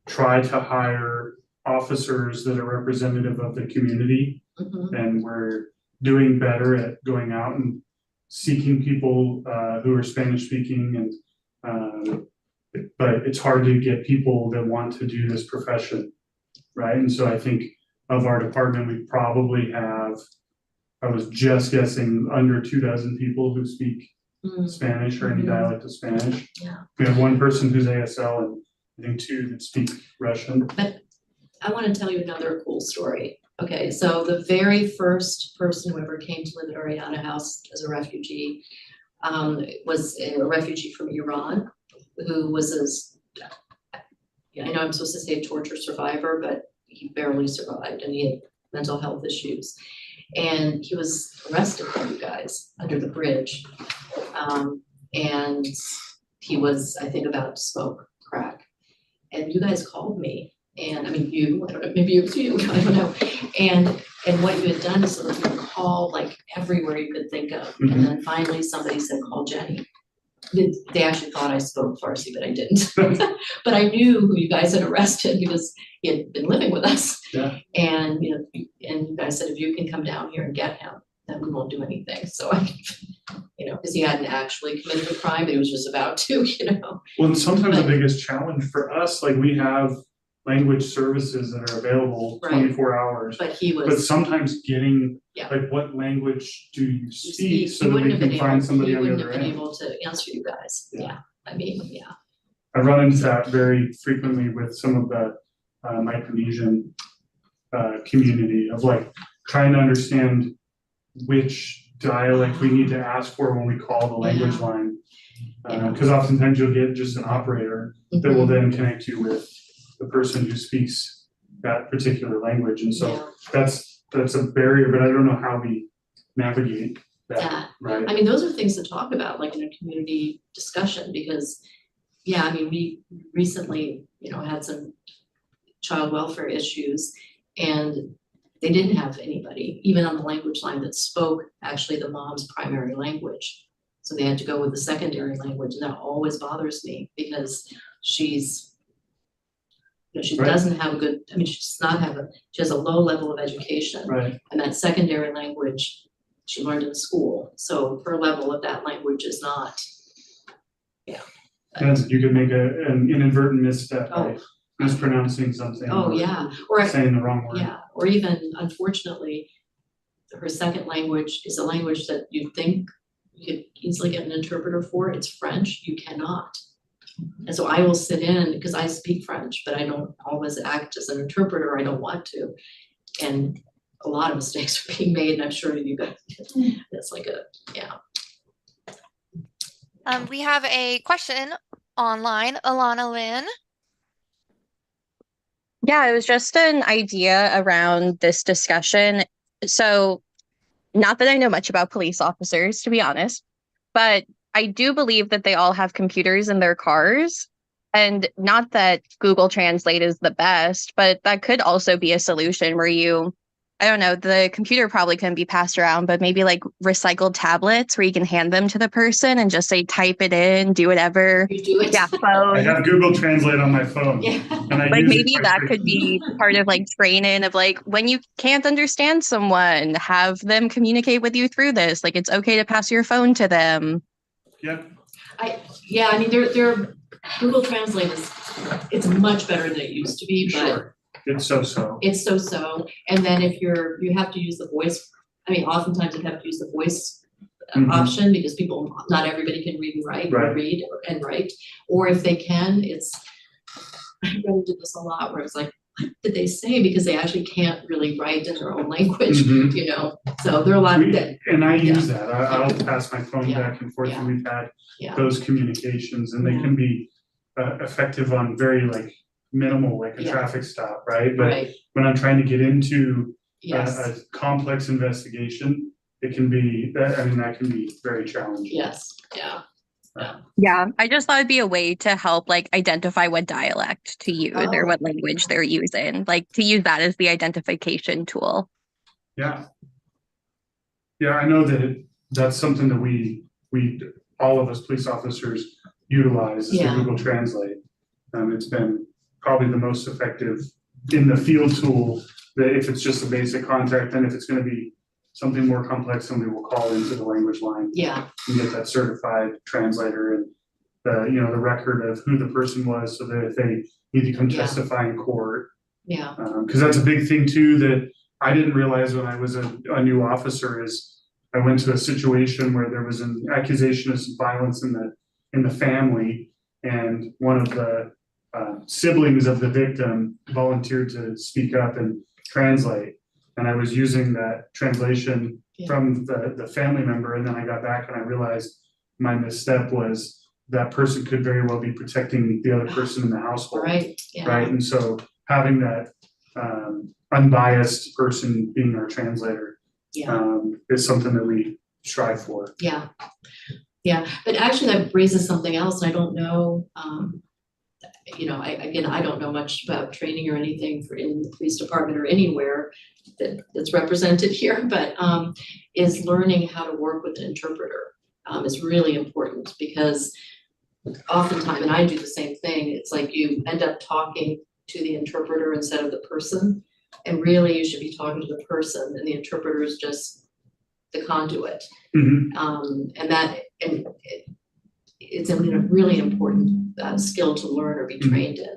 try to hire officers that are representative of the community, and we're doing better at going out and seeking people who are Spanish speaking, and but it's hard to get people that want to do this profession, right? And so I think of our department, we probably have, I was just guessing, under 24 people who speak Spanish or any dialect of Spanish. We have one person who's ASL, and I think 2 that speak Russian.
But I want to tell you another cool story. Okay, so the very first person who ever came to live at Ariana House as a refugee was a refugee from Iran, who was I know I'm supposed to say a torture survivor, but he barely survived, and he had mental health issues. And he was arrested by you guys under the bridge. And he was, I think, about to smoke crack. And you guys called me, and I mean, I don't know, maybe it was you, I don't know. And what you had done is sort of you called like everywhere you could think of. And then finally somebody said, call Jenny. They actually thought I spoke Farsi, but I didn't. But I knew who you guys had arrested because he had been living with us. And and you guys said, if you can come down here and get him, then we won't do anything. So I, because he hadn't actually committed a crime, but he was just about to,
Well, and sometimes the biggest challenge for us, like we have language services that are available 24 hours. But sometimes getting, like, what language do you speak so that we can find somebody on the other end?
He wouldn't have been able to answer you guys. I mean,
I run into that very frequently with some of the Micronesian community of like trying to understand which dialect we need to ask for when we call the language line. Because oftentimes you'll get just an operator that will then connect you with the person who speaks that particular language. And so that's a barrier, but I don't know how we navigate
that.
Right.
I mean, those are things to talk about, like in a community discussion, because, yeah, I mean, we recently, had some child welfare issues, and they didn't have anybody, even on the language line, that spoke actually the mom's primary language. So they had to go with the secondary language, and that always bothers me because she's, she
Right.
doesn't have a good, I mean, she does not have she has a low level of education.
Right.
And that secondary language she learned in school. So her level of that language is not,
And you could make an inadvertent misstep by
Oh.
mispronouncing something.
oh,
or
yeah. Or
saying the wrong word.
yeah, or even unfortunately, her second language is a language that you think you could easily get an interpreter for. It's French. You cannot. And so I will sit in, because I speak French, but I don't always act as an interpreter. I don't want to. And a lot of mistakes are being made, and I'm sure you guys, that's like
We have a question online, Alana Lynn.
Yeah, it was just an idea around this discussion. So, not that I know much about police officers, to be honest, but I do believe that they all have computers in their cars. And not that Google Translate is the best, but that could also be a solution where you, I don't know, the computer probably can be passed around, but maybe like recycled tablets where you can hand them to the person and just say, type it in, do whatever.
You do it.
Yeah, phone.
I have Google Translate on my phone.
Yeah.
And I
Like
use it
maybe
quite
that could
frequently.
be part of like training of like when you can't understand someone, have them communicate with you through this. Like it's okay to pass your phone to them.
Yep.
I mean, they're Google Translate it's much better than it used to be, but
Sure. It's so.
it's so. And then if you have to use the voice, I mean, oftentimes you have to use the voice
Mhm.
option, because not everybody can read and write, or
Right.
read and write. Or if they can, I run into this a lot where it's like, what did they say? Because they actually can't really write in their own language,
Mhm.
So there are a lot of that.
And I use that. I'll pass my phone
Yeah.
back and forth, and we've had
Yeah.
those communications, and they
Yeah.
can be effective on very like minimal, like a
Yeah.
traffic stop, right? But
Right.
when I'm trying to get into
Yes.
a complex investigation, it can be, that can be very challenging.
Yes. Yeah.
Yeah, I just thought it'd be a way to help like identify what dialect to use or
Oh.
what language they're using, like to use that as the identification tool.
Yeah. Yeah, I know that that's something that we all of us police officers utilize, is the
Yeah.
Google Translate. It's been probably the most effective in the field tool, that if it's just a basic contact, and if it's gonna be something more complex, somebody will call into the language line
Yeah.
and get that certified translator and the record of who the person was, so that if they need to come
Yeah.
testify in court.
Yeah.
Cause that's a big thing too, that I didn't realize when I was a new officer, is I went to a situation where there was an accusation of some violence in the family, and one of the siblings of the victim volunteered to speak up and translate. And I was using that translation
Yeah.
from the family member, and then I got back and I realized my misstep was that person could very well be protecting the other person in the household.
Right. Yeah.
Right, and so having that unbiased person being our translator is something that we strive for.
Yeah. Yeah. But actually that raises something else. I don't know, I don't know much about training or anything in the police department or anywhere that's represented here, but is learning how to work with an interpreter is really important, because oftentimes, and I do the same thing, it's like you end up talking to the interpreter instead of the person. And really you should be talking to the person, and the interpreter is just the conduit.
Mhm.
It's a really important skill to learn or be trained in.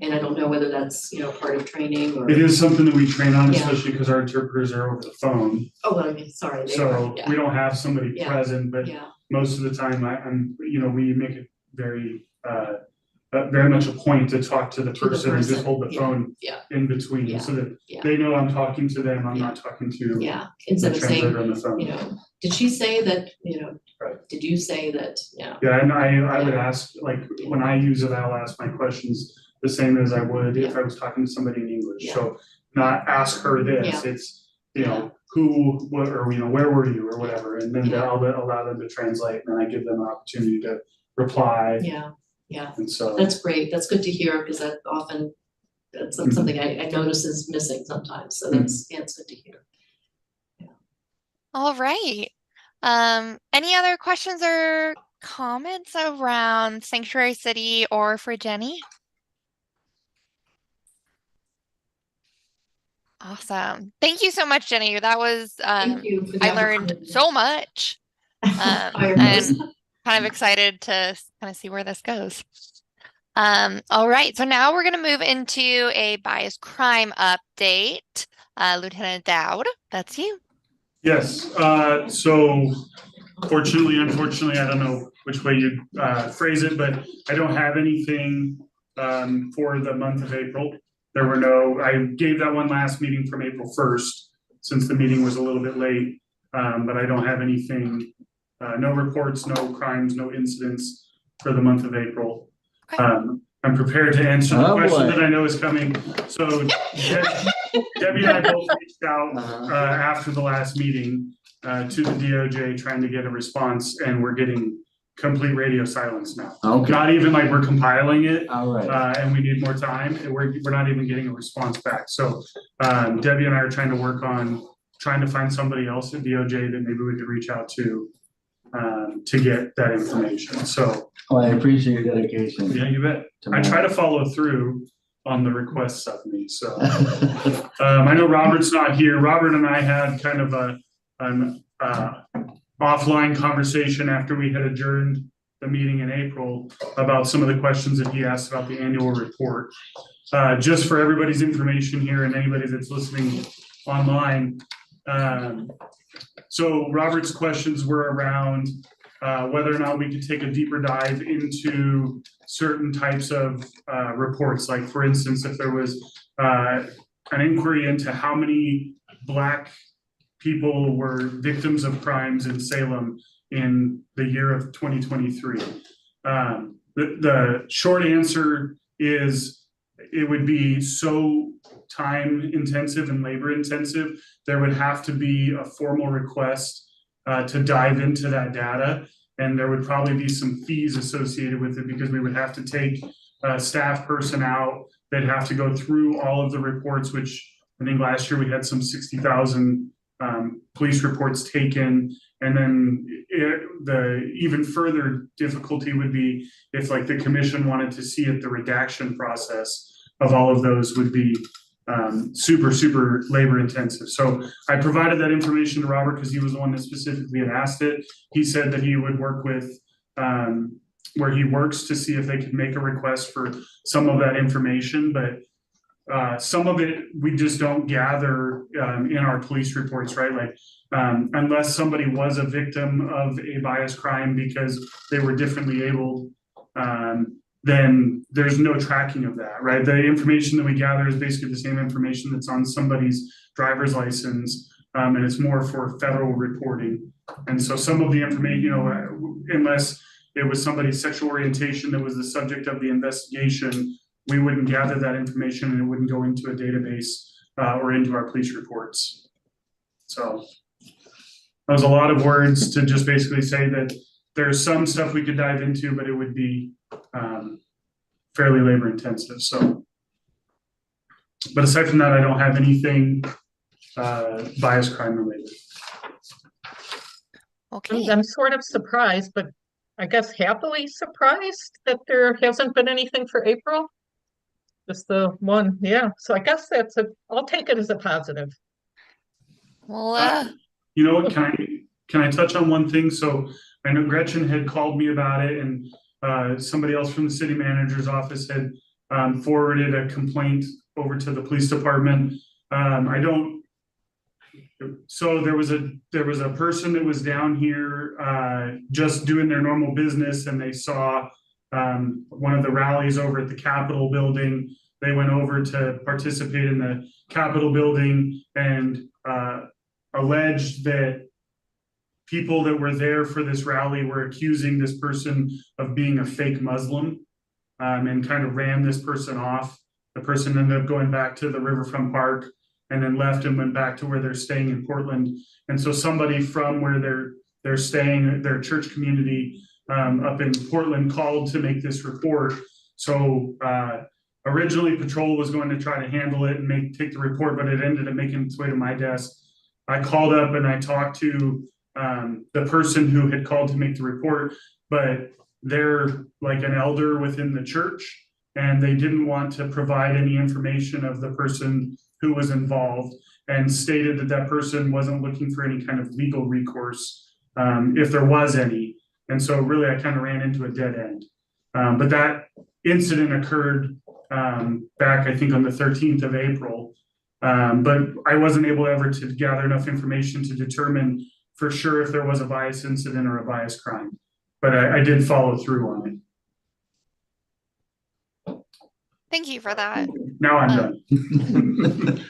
And I don't know whether that's, part of training or.
It is something that we train on,
Yeah.
especially because our interpreters are over the phone.
Oh, well, I mean, sorry. they
So
are, yeah.
we don't have somebody
Yeah.
present, but
Yeah.
most of the time we make it very much a point to talk to the
To the
person and just
person,
hold the
yeah,
phone
yeah.
in between,
Yeah,
so that
yeah.
they know I'm talking to them, I'm not talking to
Yeah,
the
instead of saying,
translator on the phone.
did she say that,
Right.
did you say that, yeah.
Yeah, and I would ask, like, when I use it, I'll ask my questions the same as I would if I was talking to somebody in English.
Yeah.
So not ask her this,
Yeah.
it's you know, who, what, or, you know, where were you or whatever, and then I'll allow them to translate, and then I give them an opportunity to reply.
Yeah, yeah,
And so.
that's great. That's good to hear, because that often, that's something I notice is missing sometimes. So that's, yeah, it's good to hear.
All right. Any other questions or comments around Sanctuary City or for Jenny? Awesome. Thank you so much, Jenny. That was,
Thank you for the
I learned
opportunity.
so much. And kind of excited to kind of see where this goes. All right, so now we're going to move into a bias crime update. Lieutenant Dowd, that's you.
Yes, so fortunately, unfortunately, I don't know which way you phrase it, but I don't have anything for the month of April. There were no, I gave that one last meeting from April 1st, since the meeting was a little bit late, but I don't have anything, no reports, no crimes, no incidents for the month of April.
Okay.
I'm prepared to answer the question that I know is coming. So Debbie and I both reached out after the last meeting to the DOJ trying to get a response, and we're getting complete radio silence now.
Okay.
Not even like we're compiling it.
All right.
And we need more time. We're not even getting a response back. So Debbie and I are trying to work on trying to find somebody else at DOJ that maybe we could reach out to get that information. So.
Oh, I appreciate your dedication.
Yeah, you bet. I try to follow through on the requests of me. So I know Robert's not here. Robert and I had kind of an offline conversation after we had adjourned the meeting in April about some of the questions that he asked about the annual report. Just for everybody's information here and anybody that's listening online. So Robert's questions were around whether or not we could take a deeper dive into certain types of reports. Like for instance, if there was an inquiry into how many Black people were victims of crimes in Salem in the year of 2023. The short answer is it would be so time intensive and labor intensive. There would have to be a formal request to dive into that data, and there would probably be some fees associated with it because we would have to take a staff person out. They'd have to go through all of the reports, which I think last year we had some 60,000 police reports taken. And then the even further difficulty would be if like the commission wanted to see it, the redaction process of all of those would be super labor intensive. So I provided that information to Robert because he was the one that specifically had asked it. He said that he would work with where he works to see if they could make a request for some of that information, but some of it we just don't gather in our police reports, right? Like unless somebody was a victim of a bias crime because they were differently abled, then there's no tracking of that, right? The information that we gather is basically the same information that's on somebody's driver's license, and it's more for federal reporting. And so some of the information, you know, unless it was somebody's sexual orientation that was the subject of the investigation, we wouldn't gather that information and it wouldn't go into a database or into our police reports. So that was a lot of words to just basically say that there's some stuff we could dive into, but it would be fairly labor intensive. So, but aside from that, I don't have anything bias crime related.
Okay.
I'm sort of surprised, but I guess happily surprised that there hasn't been anything for April. Just the one, yeah. So I guess I'll take it as a positive.
Well,
you know what, can I touch on one thing? So I know Gretchen had called me about it, and somebody else from the city manager's office had forwarded a complaint over to the police department. So there was a person that was down here just doing their normal business, and they saw one of the rallies over at the Capitol building. They went over to participate in the Capitol building and alleged that people that were there for this rally were accusing this person of being a fake Muslim, and kind of ran this person off. The person ended up going back to the Riverfront Park and then left and went back to where they're staying in Portland. And so somebody from where they're staying, their church community up in Portland called to make this report. So originally patrol was going to try to handle it and take the report, but it ended up making its way to my desk. I called up and I talked to the person who had called to make the report, but they're like an elder within the church, and they didn't want to provide any information of the person who was involved, and stated that that person wasn't looking for any kind of legal recourse if there was any. And so really I kind of ran into a dead end. But that incident occurred back, I think, on the 13th of April. But I wasn't able ever to gather enough information to determine for sure if there was a bias incident or a bias crime. But I did follow through on it.
Thank you for that.
Now I'm done.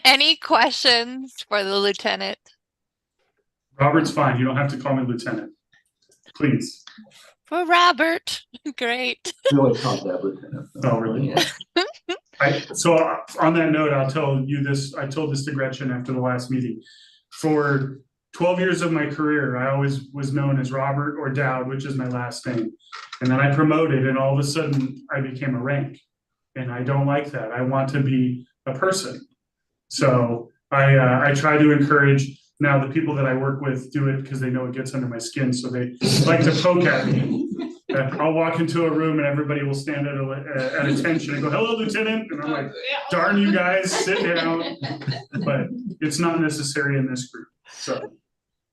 Any questions for the lieutenant?
Robert's fine. You don't have to call me lieutenant. Please.
For Robert. Great.
You always call that lieutenant.
Oh, really? So on that note, I'll tell you this. I told this to Gretchen after the last meeting. For 12 years of my career, I always was known as Robert or Dowd, which is my last name. And then I promoted, and all of a sudden I became a rank. And I don't like that. I want to be a person. So I try to encourage. Now the people that I work with do it because they know it gets under my skin. So they like to poke at me. I'll walk into a room and everybody will stand at attention and go, "Hello, Lieutenant." And I'm like, "Darn you guys, sit down." But it's not necessary in this group. So.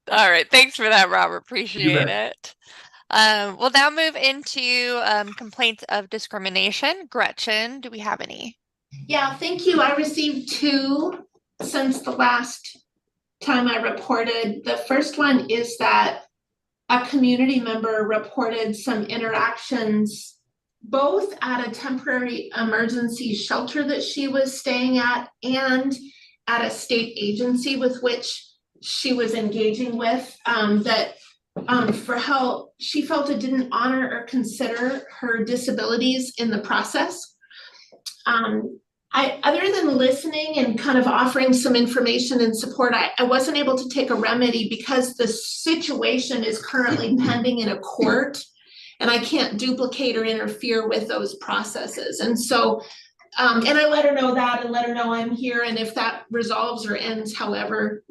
All right. Thanks for that, Robert. Appreciate it. We'll now move into complaints of discrimination. Gretchen, do we have any?
Yeah, thank you. I received 2 since the last time I reported. The first one is that a community member reported some interactions both at a temporary emergency shelter that she was staying at and at a state agency with which she was engaging with, for how she felt it didn't honor or consider her disabilities in the process. Other than listening and kind of offering some information and support, I wasn't able to take a remedy because the situation is currently pending in a court, and I can't duplicate or interfere with those processes. And so, and I let her know that and let her know I'm here. And if that resolves or ends, however,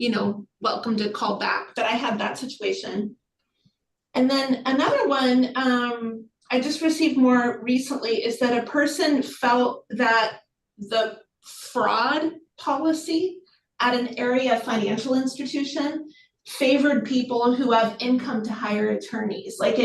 welcome to call back. But I had that situation. And then another one I just received more recently is that a person felt that the fraud policy at an area financial institution favored people who have income to hire attorneys. Like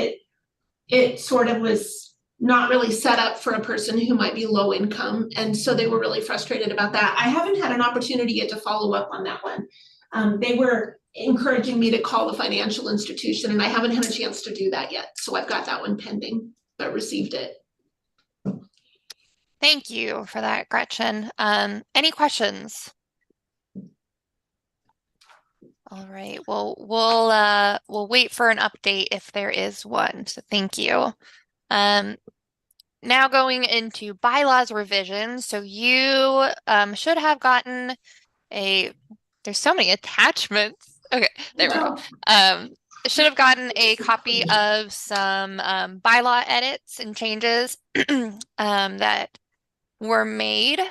it sort of was not really set up for a person who might be low income. And so they were really frustrated about that. I haven't had an opportunity yet to follow up on that one. They were encouraging me to call the financial institution, and I haven't had a chance to do that yet. So I've got that one pending, but received it.
Thank you for that, Gretchen. Any questions? All right. Well, we'll wait for an update if there is one. So thank you. Now going into bylaws revisions. So you should have gotten there's so many attachments. Okay, there we go. Should have gotten a copy of some bylaw edits and changes that were made.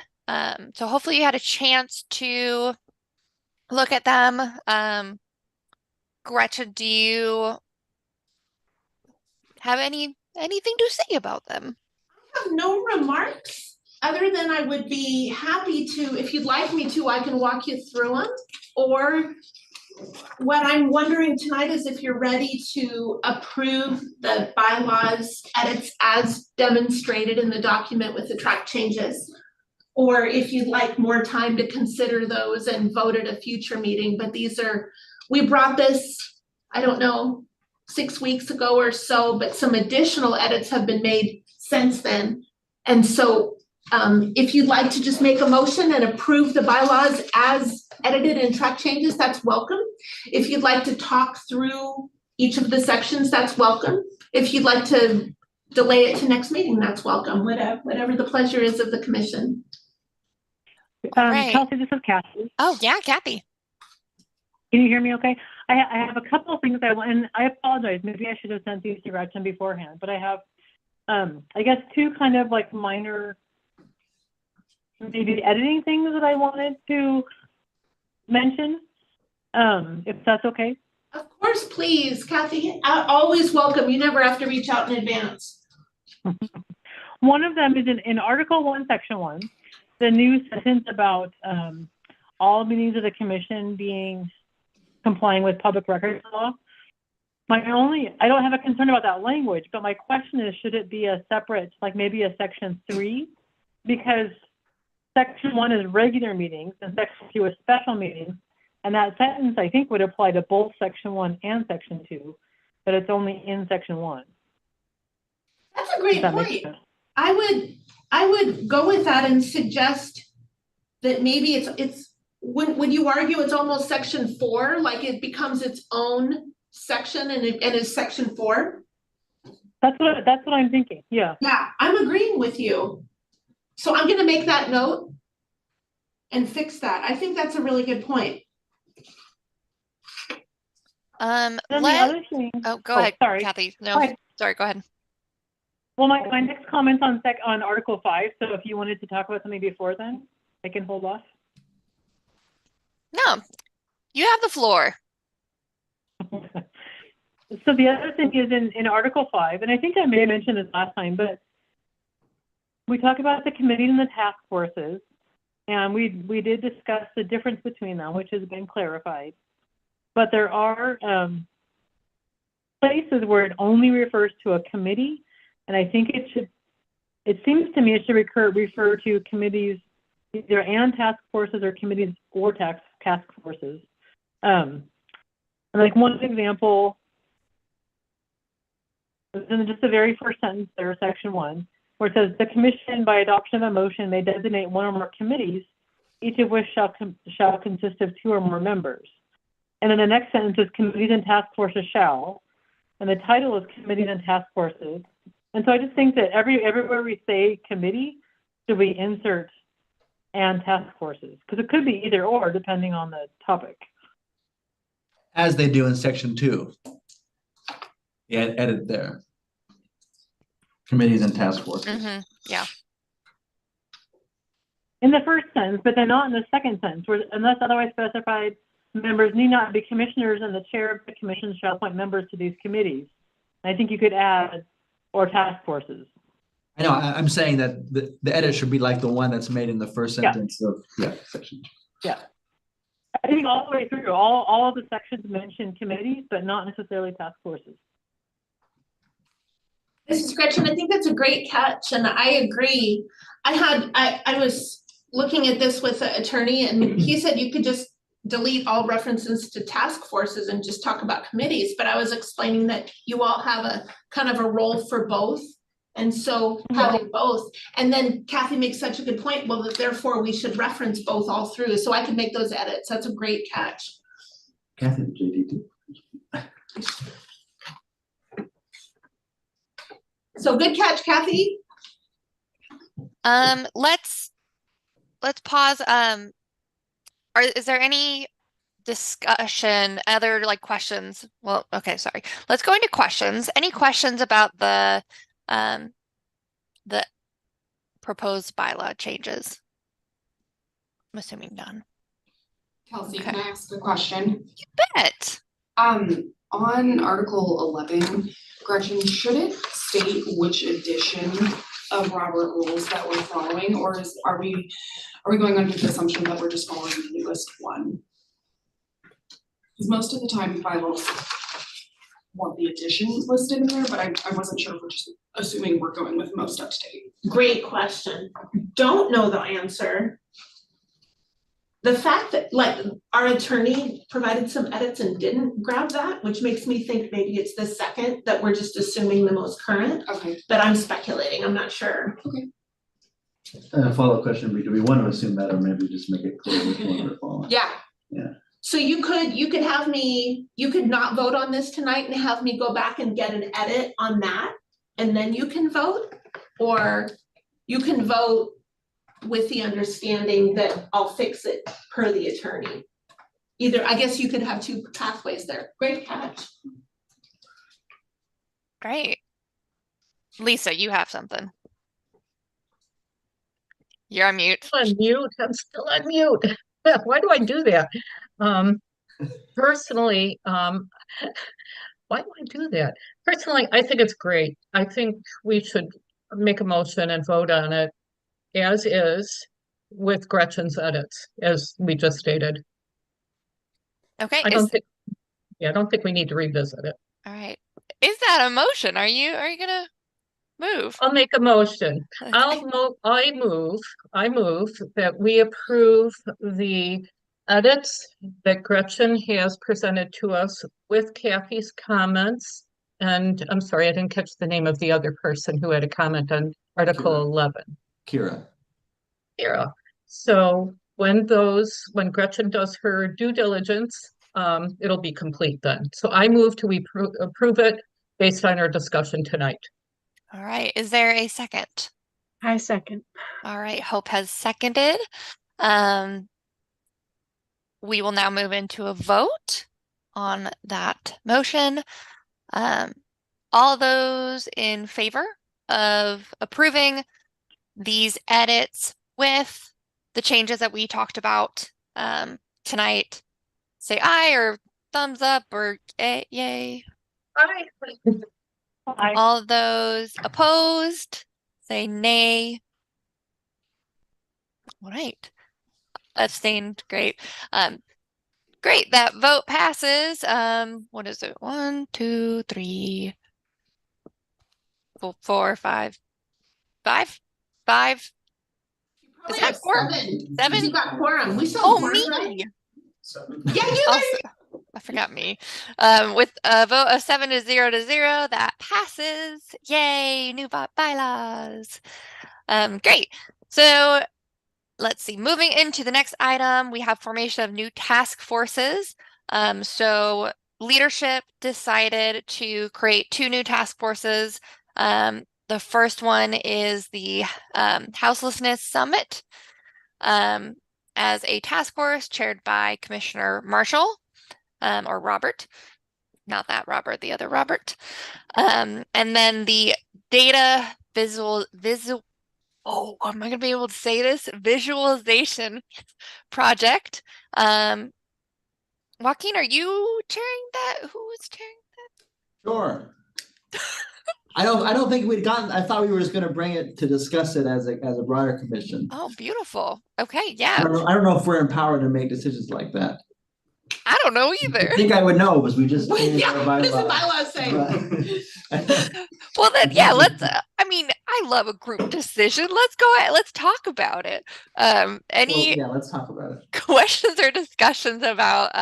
So hopefully you had a chance to look at them. Gretchen, do you have anything to say about them?
I have no remarks other than I would be happy to, if you'd like me to, I can walk you through them. Or what I'm wondering tonight is if you're ready to approve the bylaws edits as demonstrated in the document with the track changes, or if you'd like more time to consider those and vote at a future meeting. But we brought this, I don't know, 6 weeks ago or so, but some additional edits have been made since then. And so if you'd like to just make a motion and approve the bylaws as edited and track changes, that's welcome. If you'd like to talk through each of the sections, that's welcome. If you'd like to delay it to next meeting, that's welcome. Whatever the pleasure is of the commission.
right.
Kelsey, this is Kathy.
Oh, yeah, Kathy.
Can you hear me okay? I have a couple of things I want, and I apologize. Maybe I should have sent these to Gretchen beforehand, but I have, I guess, two kind of like minor, maybe editing things that I wanted to mention, if that's okay.
Of course, please, Kathy, always welcome. You never have to reach out in advance.
One of them is in Article 1, Section 1, the new sentence about all meetings of the commission being complying with public records law. I don't have a concern about that language, but my question is, should it be a separate, like maybe a Section 3? Because Section 1 is regular meetings and Section 2 is special meetings. And that sentence, I think, would apply to both Section 1 and Section 2, but it's only in Section 1.
That's a great point. I would go with that and suggest that maybe it's when you argue it's almost Section 4, like it becomes its own section and is Section 4.
That's what I'm thinking. Yeah.
Yeah, I'm agreeing with you. So I'm going to make that note and fix that. I think that's a really good point.
The other thing.
Go ahead,
sorry.
Kathy. No, sorry, go ahead.
Well, my next comment's on Article 5. So if you wanted to talk about something before then, I can hold off.
No, you have the floor.
So the other thing is in Article 5, and I think I may have mentioned this last time, but we talk about the committees and the task forces, and we did discuss the difference between them, which has been clarified. But there are places where it only refers to a committee, and I think it seems to me it should refer to committees either and task forces or committees or task forces. And like one example, in just the very first sentence there, Section 1, where it says the commission by adoption of a motion may designate one or more committees, each of which shall consist of 2 or more members. And then the next sentence is committees and task forces shall, and the title is committees and task forces. And so I just think that everywhere we say committee, should we insert and task forces? Because it could be either or depending on the topic.
As they do in Section 2. Yeah, edit there. Committees and task forces.
Yeah.
In the first sentence, but they're not in the second sentence, where unless otherwise specified, members need not be commissioners, and the chair of the commission shall appoint members to these committees. I think you could add or task forces.
I know, I'm saying that the edit should be like the one that's made in the first sentence of Section 2.
Yeah. I think all the way through, all of the sections mention committees, but not necessarily task forces.
This is Gretchen. I think that's a great catch, and I agree. I was looking at this with an attorney, and he said you could just delete all references to task forces and just talk about committees. But I was explaining that you all have a kind of a role for both, and so having both. And then Kathy makes such a good point. Well, that therefore we should reference both all through. So I can make those edits. That's a great catch.
Kathy, JD too.
So good catch, Kathy.
Let's pause. Is there any discussion, other like questions? Well, okay, sorry. Let's go into questions. Any questions about the proposed bylaw changes? I'm assuming none.
Kelsey, can I ask a question?
You bet.
On Article 11, Gretchen, should it state which edition of Robert Rules that we're following, or are we going under the assumption that we're just following the newest one? Because most of the time bylaws want the edition listed in there, but I wasn't sure if we're just assuming we're going with most up to date.
Great question. Don't know the answer. The fact that like our attorney provided some edits and didn't grab that, which makes me think maybe it's the second that we're just assuming the most current.
Okay.
But I'm speculating, I'm not sure.
Okay.
Follow-up question, do we want to assume that, or maybe just make it clear which one we're following?
Yeah.
Yeah.
So you could have me, you could not vote on this tonight and have me go back and get an edit on that, and then you can vote, or you can vote with the understanding that I'll fix it per the attorney. Either, I guess you could have two pathways there. Great catch.
Great. Lisa, you have something. You're on mute.
On mute. I'm still on mute. Why do I do that? Personally, why do I do that? Personally, I think it's great. I think we should make a motion and vote on it as is with Gretchen's edits, as we just stated.
Okay.
I don't think we need to revisit it.
All right. Is that a motion? Are you gonna move?
I'll make a motion. I move that we approve the edits that Gretchen has presented to us with Kathy's comments. And I'm sorry, I didn't catch the name of the other person who had a comment on Article 11.
Kira.
So when Gretchen does her due diligence, it'll be complete then. So I move to approve it based on our discussion tonight.
All right. Is there a second?
I second.
All right. Hope has seconded. We will now move into a vote on that motion. All those in favor of approving these edits with the changes that we talked about tonight, say aye or thumbs up or yay.
Aye.
Aye.
All those opposed, say nay. All right. Abstained, great. Great, that vote passes. What is it? 1, 2, 3, 4, 5. 5? 5? Is that 4? 7?
You got quorum. We saw
Oh,
quorum,
me.
right?
7.
Yeah, you
Also,
guys.
I forgot me. With a vote of 7 to 0 to 0, that passes. Yay, new bylaws. Great. So let's see, moving into the next item, we have formation of new task forces. So leadership decided to create 2 new task forces. The first one is the Houselessness Summit as a task force chaired by Commissioner Marshall, or Robert. Not that Robert, the other Robert. And then the data oh, am I going to be able to say this? Visualization project. Joaquin, are you chairing that? Who is chairing that?
Sure. I don't think we'd gotten, I thought we were just gonna bring it to discuss it as a broader commission.
Oh, beautiful. Okay, yeah.
I don't know if we're empowered to make decisions like that.
I don't know either.
I think I would know, because we just changed our
What does the
bylaws.
bylaws say?
Well, then, yeah, let's, I mean, I love a group decision. Let's go ahead, let's talk about it. Any
Yeah, let's talk about it.
questions or discussions about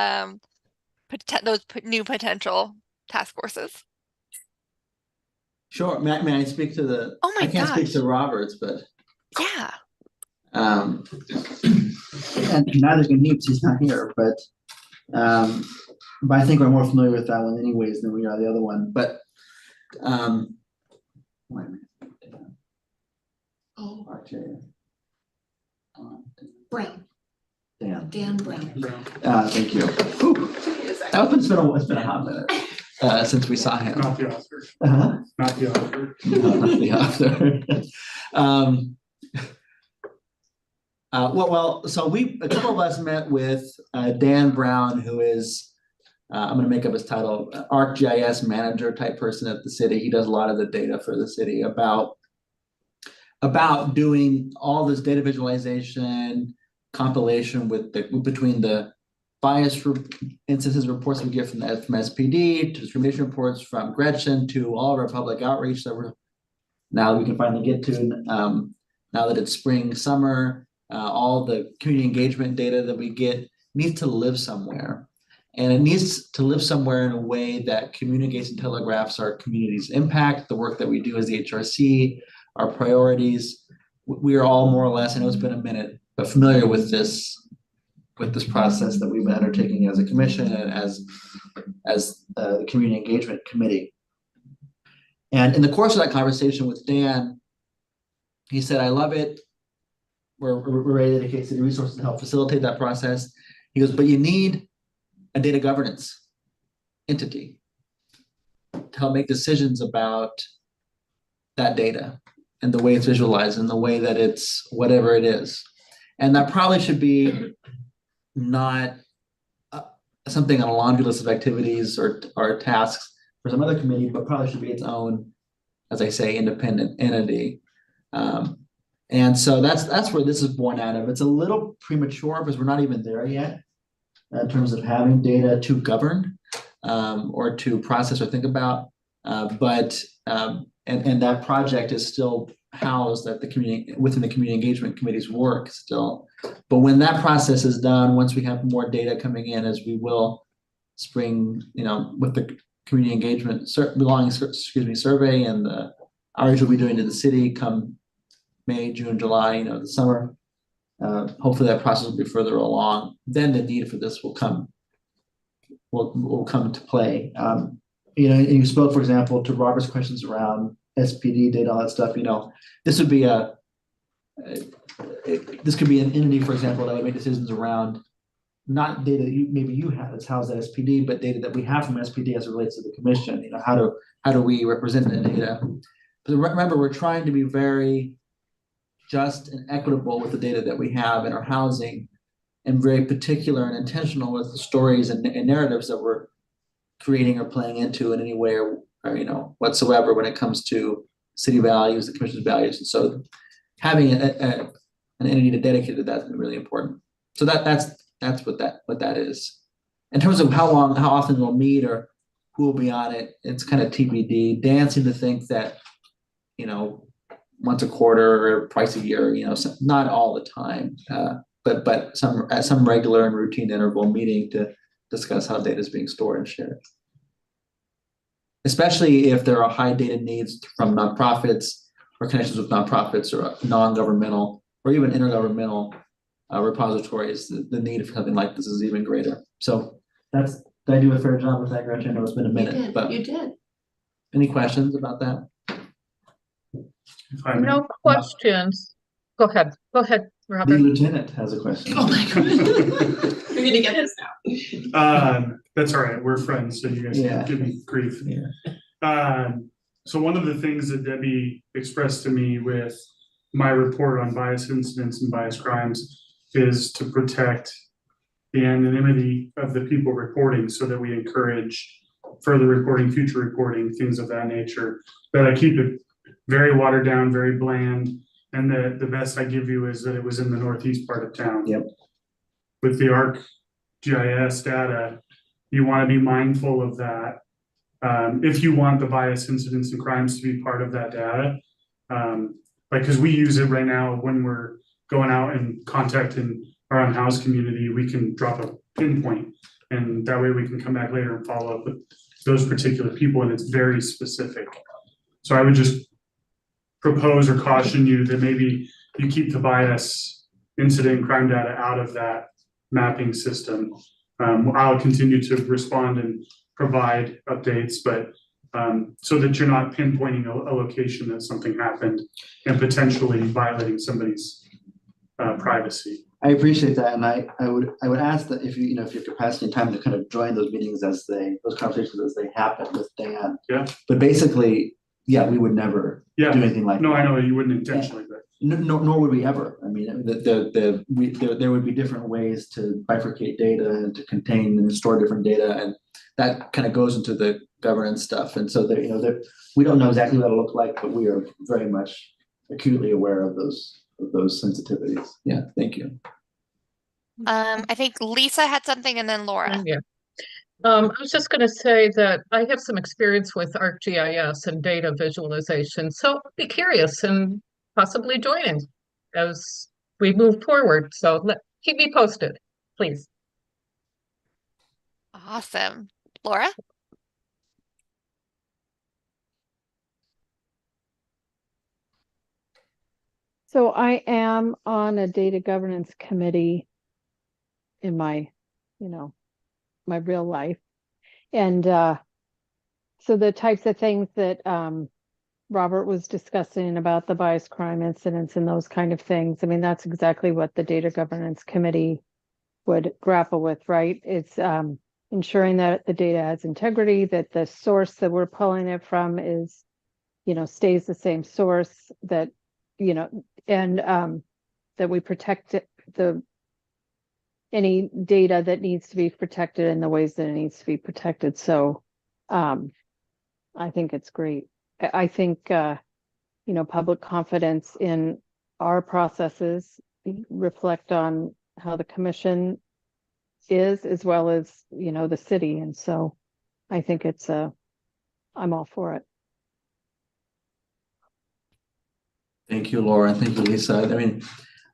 those new potential task forces?
Sure, may I speak to the?
Oh my
I can't speak
gosh.
to Roberts, but
Yeah.
and neither can he, because he's not here, but I think we're more familiar with that one anyways than we are the other one, but wait a minute.
Oh,
RJ.
Brown. Dan Brown.
Thank you. Whew. It's been a hot minute since we saw him.
Not the author.
Uh-huh.
Not the author.
No, not the author. So a couple of us met with Dan Brown, who is, I'm gonna make up his title, ArcGIS manager type person at the city. He does a lot of the data for the city about doing all this data visualization, compilation between the bias instances reports we get from SPD, to discrimination reports from Gretchen, to all of our public outreach that we can finally get to now that it's spring, summer. All the community engagement data that we get needs to live somewhere. And it needs to live somewhere in a way that communicates and telegraphs our community's impact, the work that we do as the HRC, our priorities. We are all more or less, I know it's been a minute, but familiar with this process that we've been undertaking as a commission and as the community engagement committee. And in the course of that conversation with Dan, he said, I love it we're ready to dedicate city resources to help facilitate that process. He goes, but you need a data governance entity to help make decisions about that data and the way it's visualized and the way that it's whatever it is. And that probably should be not something on a laundry list of activities or tasks for some other committee, but probably should be its own, as I say, independent entity. And so that's where this is born out of. It's a little premature because we're not even there yet in terms of having data to govern or to process or think about. And that project is still housed at the community within the community engagement committee's work still. But when that process is done, once we have more data coming in, as we will spring, with the community engagement survey and the outreach we'll be doing to the city come May, June, July, the summer. Hopefully that process will be further along. Then the need for this will come to play. And you spoke, for example, to Robert's questions around SPD data, all that stuff. This would be this could be an entity, for example, that would make decisions around not data that maybe you have that's housed at SPD, but data that we have from SPD as it relates to the commission. How do we represent the data? But remember, we're trying to be very just and equitable with the data that we have in our housing, and very particular and intentional with the stories and narratives that we're creating or playing into in any way or whatsoever when it comes to city values, the commission's values. And so having an entity dedicated to that has been really important. So that's what that is. In terms of how often we'll meet or who will be on it, it's kind of TBD. Dan seemed to think that, once a quarter or twice a year, not all the time, but some regular and routine interval meeting to discuss how data is being stored and shared. Especially if there are high data needs from nonprofits or connections with nonprofits or non-governmental or even intergovernmental repositories, the need for something like this is even greater. So did I do a fair job with that, Gretchen? I know it's been a minute, but
You did.
Any questions about that?
No questions. Go ahead,
The
Robert.
lieutenant has a question.
Oh my God. You're gonna get this now.
That's all right. We're friends, so you guys can give me grief. So one of the things that Debbie expressed to me with my report on bias incidents and bias crimes is to protect the anonymity of the people reporting so that we encourage further reporting, future reporting, things of that nature. But I keep it very watered down, very bland. And the best I give you is that it was in the northeast part of town.
Yep.
With the ArcGIS data, you want to be mindful of that. If you want the bias incidents and crimes to be part of that data, because we use it right now when we're going out and contacting our unhoused community, we can drop a pinpoint, and that way we can come back later and follow up with those particular people, and it's very specific. So I would just propose or caution you that maybe you keep the bias incident and crime data out of that mapping system. I'll continue to respond and provide updates, but so that you're not pinpointing a location that something happened and potentially violating somebody's privacy.
I appreciate that, and I would ask that if you have capacity and time to kind of join those meetings those conversations as they happen with Dan.
Yeah.
But basically, we would never do anything like that.
No, I know you wouldn't intentionally, but
nor would we ever. I mean, there would be different ways to bifurcate data and to contain and store different data, and that kind of goes into the governance stuff. And so we don't know exactly what it'll look like, but we are very much acutely aware of those sensitivities. Yeah, thank you.
I think Lisa had something and then Laura.
Yeah. I was just going to say that I have some experience with ArcGIS and data visualization, so I'd be curious and possibly joining as we move forward. So keep me posted, please.
Awesome. Laura?
So I am on a data governance committee in my, my real life. And so the types of things that Robert was discussing about the bias crime incidents and those kind of things. I mean, that's exactly what the Data Governance Committee would grapple with, right? It's ensuring that the data has integrity, that the source that we're pulling it from is, stays the same source, that, and that we protect any data that needs to be protected in the ways that it needs to be protected. So I think it's great. I think, public confidence in our processes reflect on how the commission is, as well as, the city. And so I think I'm all for it.
Thank you, Laura. Thank you, Lisa. I mean,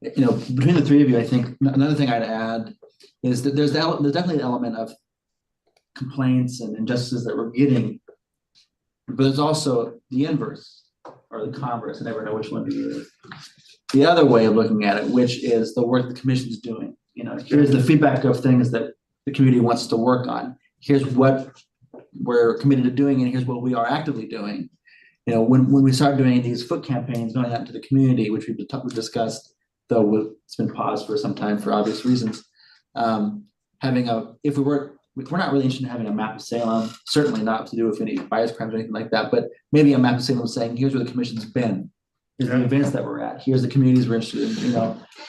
between the three of you, I think another thing I'd add is that there's definitely an element of complaints and injustices that we're getting, but there's also the inverse or the converse. I never know which one to use. The other way of looking at it, which is the work the commission's doing. Here's the feedback of things that the community wants to work on. Here's what we're committed to doing, and here's what we are actively doing. When we start doing these foot campaigns going out into the community, which we've discussed, though it's been paused for some time for obvious reasons, we're not really interested in having a map of Salem, certainly not to do with any bias crimes or anything like that, but maybe a map of Salem saying, here's where the commission's been, here's the events that we're at, here's the communities we're interested in,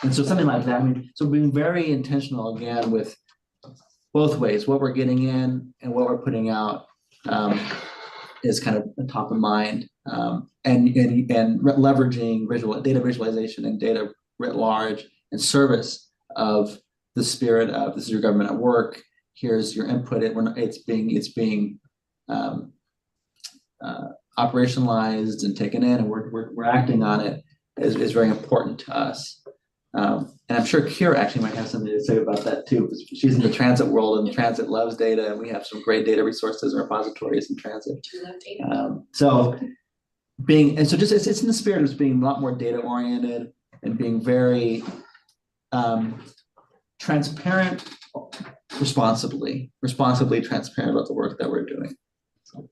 and so something like that. I mean, so being very intentional again with both ways, what we're getting in and what we're putting out is kind of top of mind, and leveraging data visualization and data writ large in service of the spirit of this is your government at work. Here's your input. It's being operationalized and taken in, and we're acting on it is very important to us. And I'm sure Kira actually might have something to say about that too, because she's in the transit world, and transit loves data, and we have some great data resources and repositories in transit. So it's in the spirit of being a lot more data oriented and being very transparent, responsibly transparent about the work that we're doing. So,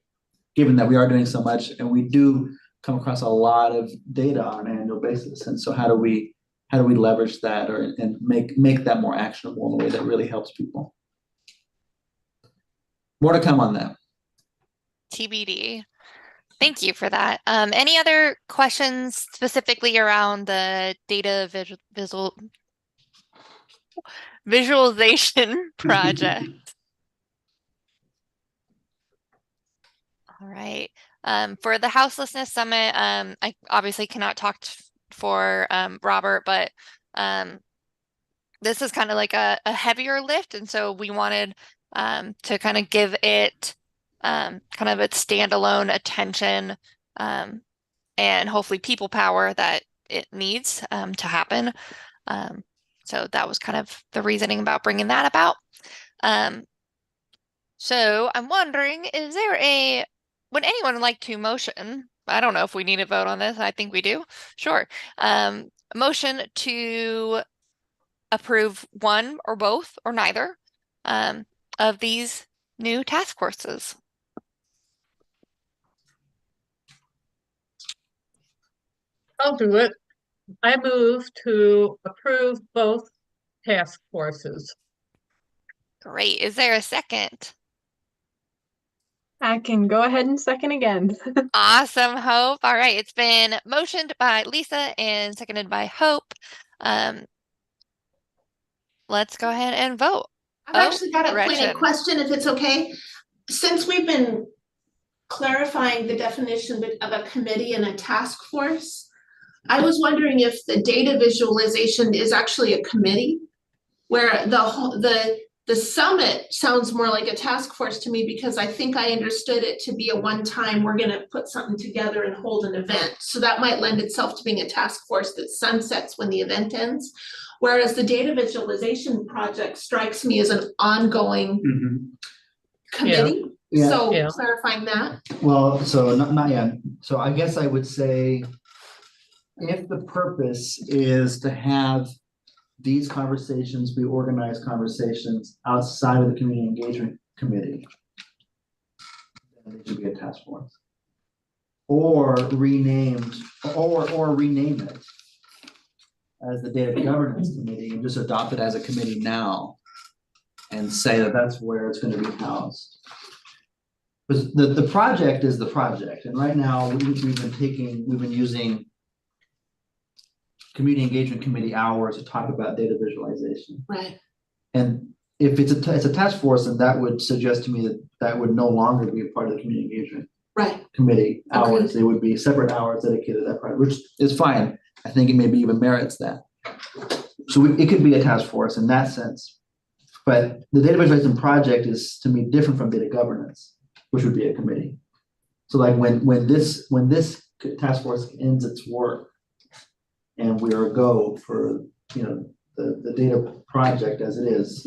given that we are doing so much, and we do come across a lot of data on an annual basis, and so how do we leverage that and make that more actionable in a way that really helps people? More to come on that.
TBD. Thank you for that. Any other questions specifically around the data visualization project? All right. For the Houselessness Summit, I obviously cannot talk for Robert, but this is kind of like a heavier lift, and so we wanted to kind of give it kind of its standalone attention and hopefully people power that it needs to happen. So that was kind of the reasoning about bringing that about. So I'm wondering, would anyone like to motion? I don't know if we need a vote on this. I think we do. Sure. A motion to approve one or both or neither of these new task forces.
I'll do it. I move to approve both task forces.
Great. Is there a second?
I can go ahead and second again.
Awesome, Hope. All right. It's been motioned by Lisa and seconded by Hope. Let's go ahead and vote.
I've actually got a pointed question, if it's okay. Since we've been clarifying the definition of a committee and a task force, I was wondering if the data visualization is actually a committee, where the summit sounds more like a task force to me, because I think I understood it to be a one-time, we're gonna put something together and hold an event. So that might lend itself to being a task force that sunsets when the event ends. Whereas the data visualization project strikes me as an ongoing committee.
Yeah.
So clarifying that.
Well, so not yet. So I guess I would say, if the purpose is to have these conversations be organized conversations outside of the community engagement committee, then it should be a task force. or renamed, or rename it as the Data Governance Committee and just adopt it as a committee now and say that that's where it's gonna be housed. Because the project is the project, and right now, we've been using Community Engagement Committee hours to talk about data visualization.
Right.
And if it's a task force, then that would suggest to me that that would no longer be a part of the Community Engagement
Right.
Committee hours. They would be separate hours dedicated to that part, which is fine. I think it maybe even merits that. So it could be a task force in that sense. But the data visualization project is, to me, different from data governance, which would be a committee. So like when this task force ends its work and we're a go for, you know, the data project as it is,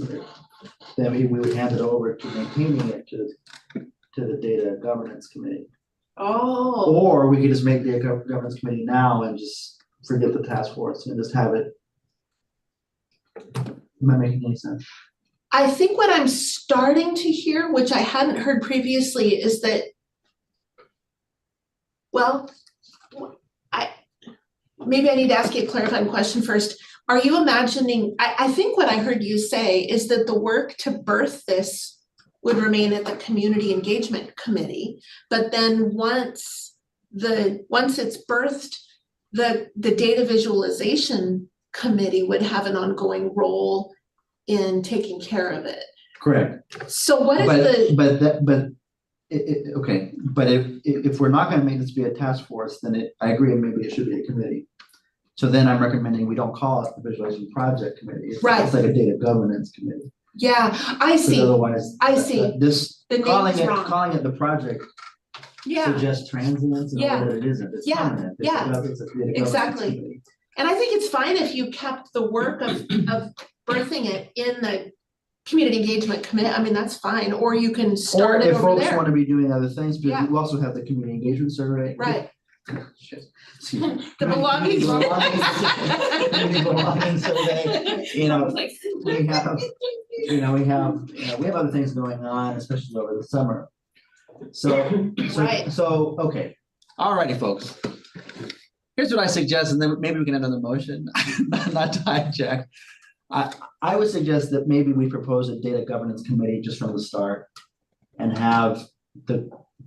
then we would hand it over to maintaining it to the data governance committee.
Oh.
Or we could just make the governance committee now and just forget the task force and just have it. Am I making any sense?
I think what I'm starting to hear, which I hadn't heard previously, is that, well, maybe I need to ask you a clarifying question first. Are you imagining, I think what I heard you say is that the work to birth this would remain at the Community Engagement Committee, but then once it's birthed, the Data Visualization Committee would have an ongoing role in taking care of it.
Correct.
So what is
okay, but if we're not gonna make this be a task force, then I agree, maybe it should be a committee. So then I'm recommending we don't call it the Visualization Project Committee. It's like a data governance committee.
Yeah, I see.
Otherwise, calling it the project suggests transience in a way that it isn't. It's permanent. It's a data governance committee.
And I think it's fine if you kept the work of birthing it in the Community Engagement Committee. I mean, that's fine. Or you can start it over there.
Or if folks want to be doing other things, because we also have the Community Engagement Survey.
Right.
The
belonging
survey. You know, we have other things going on, especially over the summer. So okay. Alrighty, folks. Here's what I suggest, and then maybe we can have another motion, not to hijack. I would suggest that maybe we propose a data governance committee just from the start and have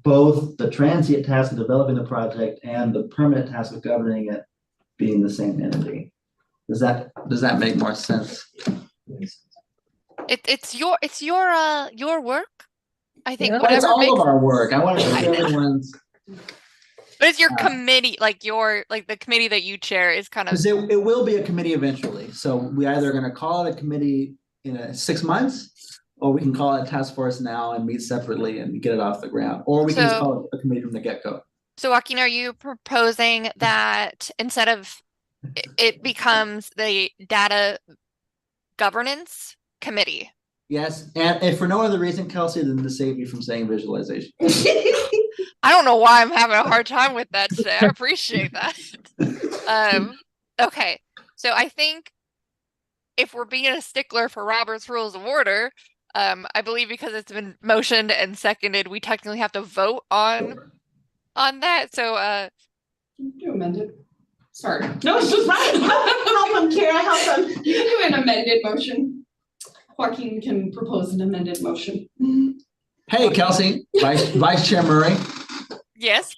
both the transient task of developing the project and the permanent task of governing it being the same entity. Does that make more sense?
It's your work. I think
But it's all of our work. I want to show everyone's.
But it's your committee, like the committee that you chair is kind of.
Because it will be a committee eventually. So we either going to call it a committee in 6 months, or we can call it a task force now and meet separately and get it off the ground, or we can just call it a committee from the get-go.
So Joaquin, are you proposing that instead of it becomes the data governance committee? Yes, and if for no other reason, Kelsey, than to save you from saying visualization. I don't know why I'm having a hard time with that today. I appreciate that. Okay, so I think if we're being a stickler for Robert's Rules of Order, I believe because it's been motioned and seconded, we technically have to vote on that. So
you amend it. Sorry.
No, she's right. Help him, Kara, help him.
You can do an amended motion. Joaquin can propose an amended motion.
Hey, Kelsey, Vice Chair Murray.
Yes.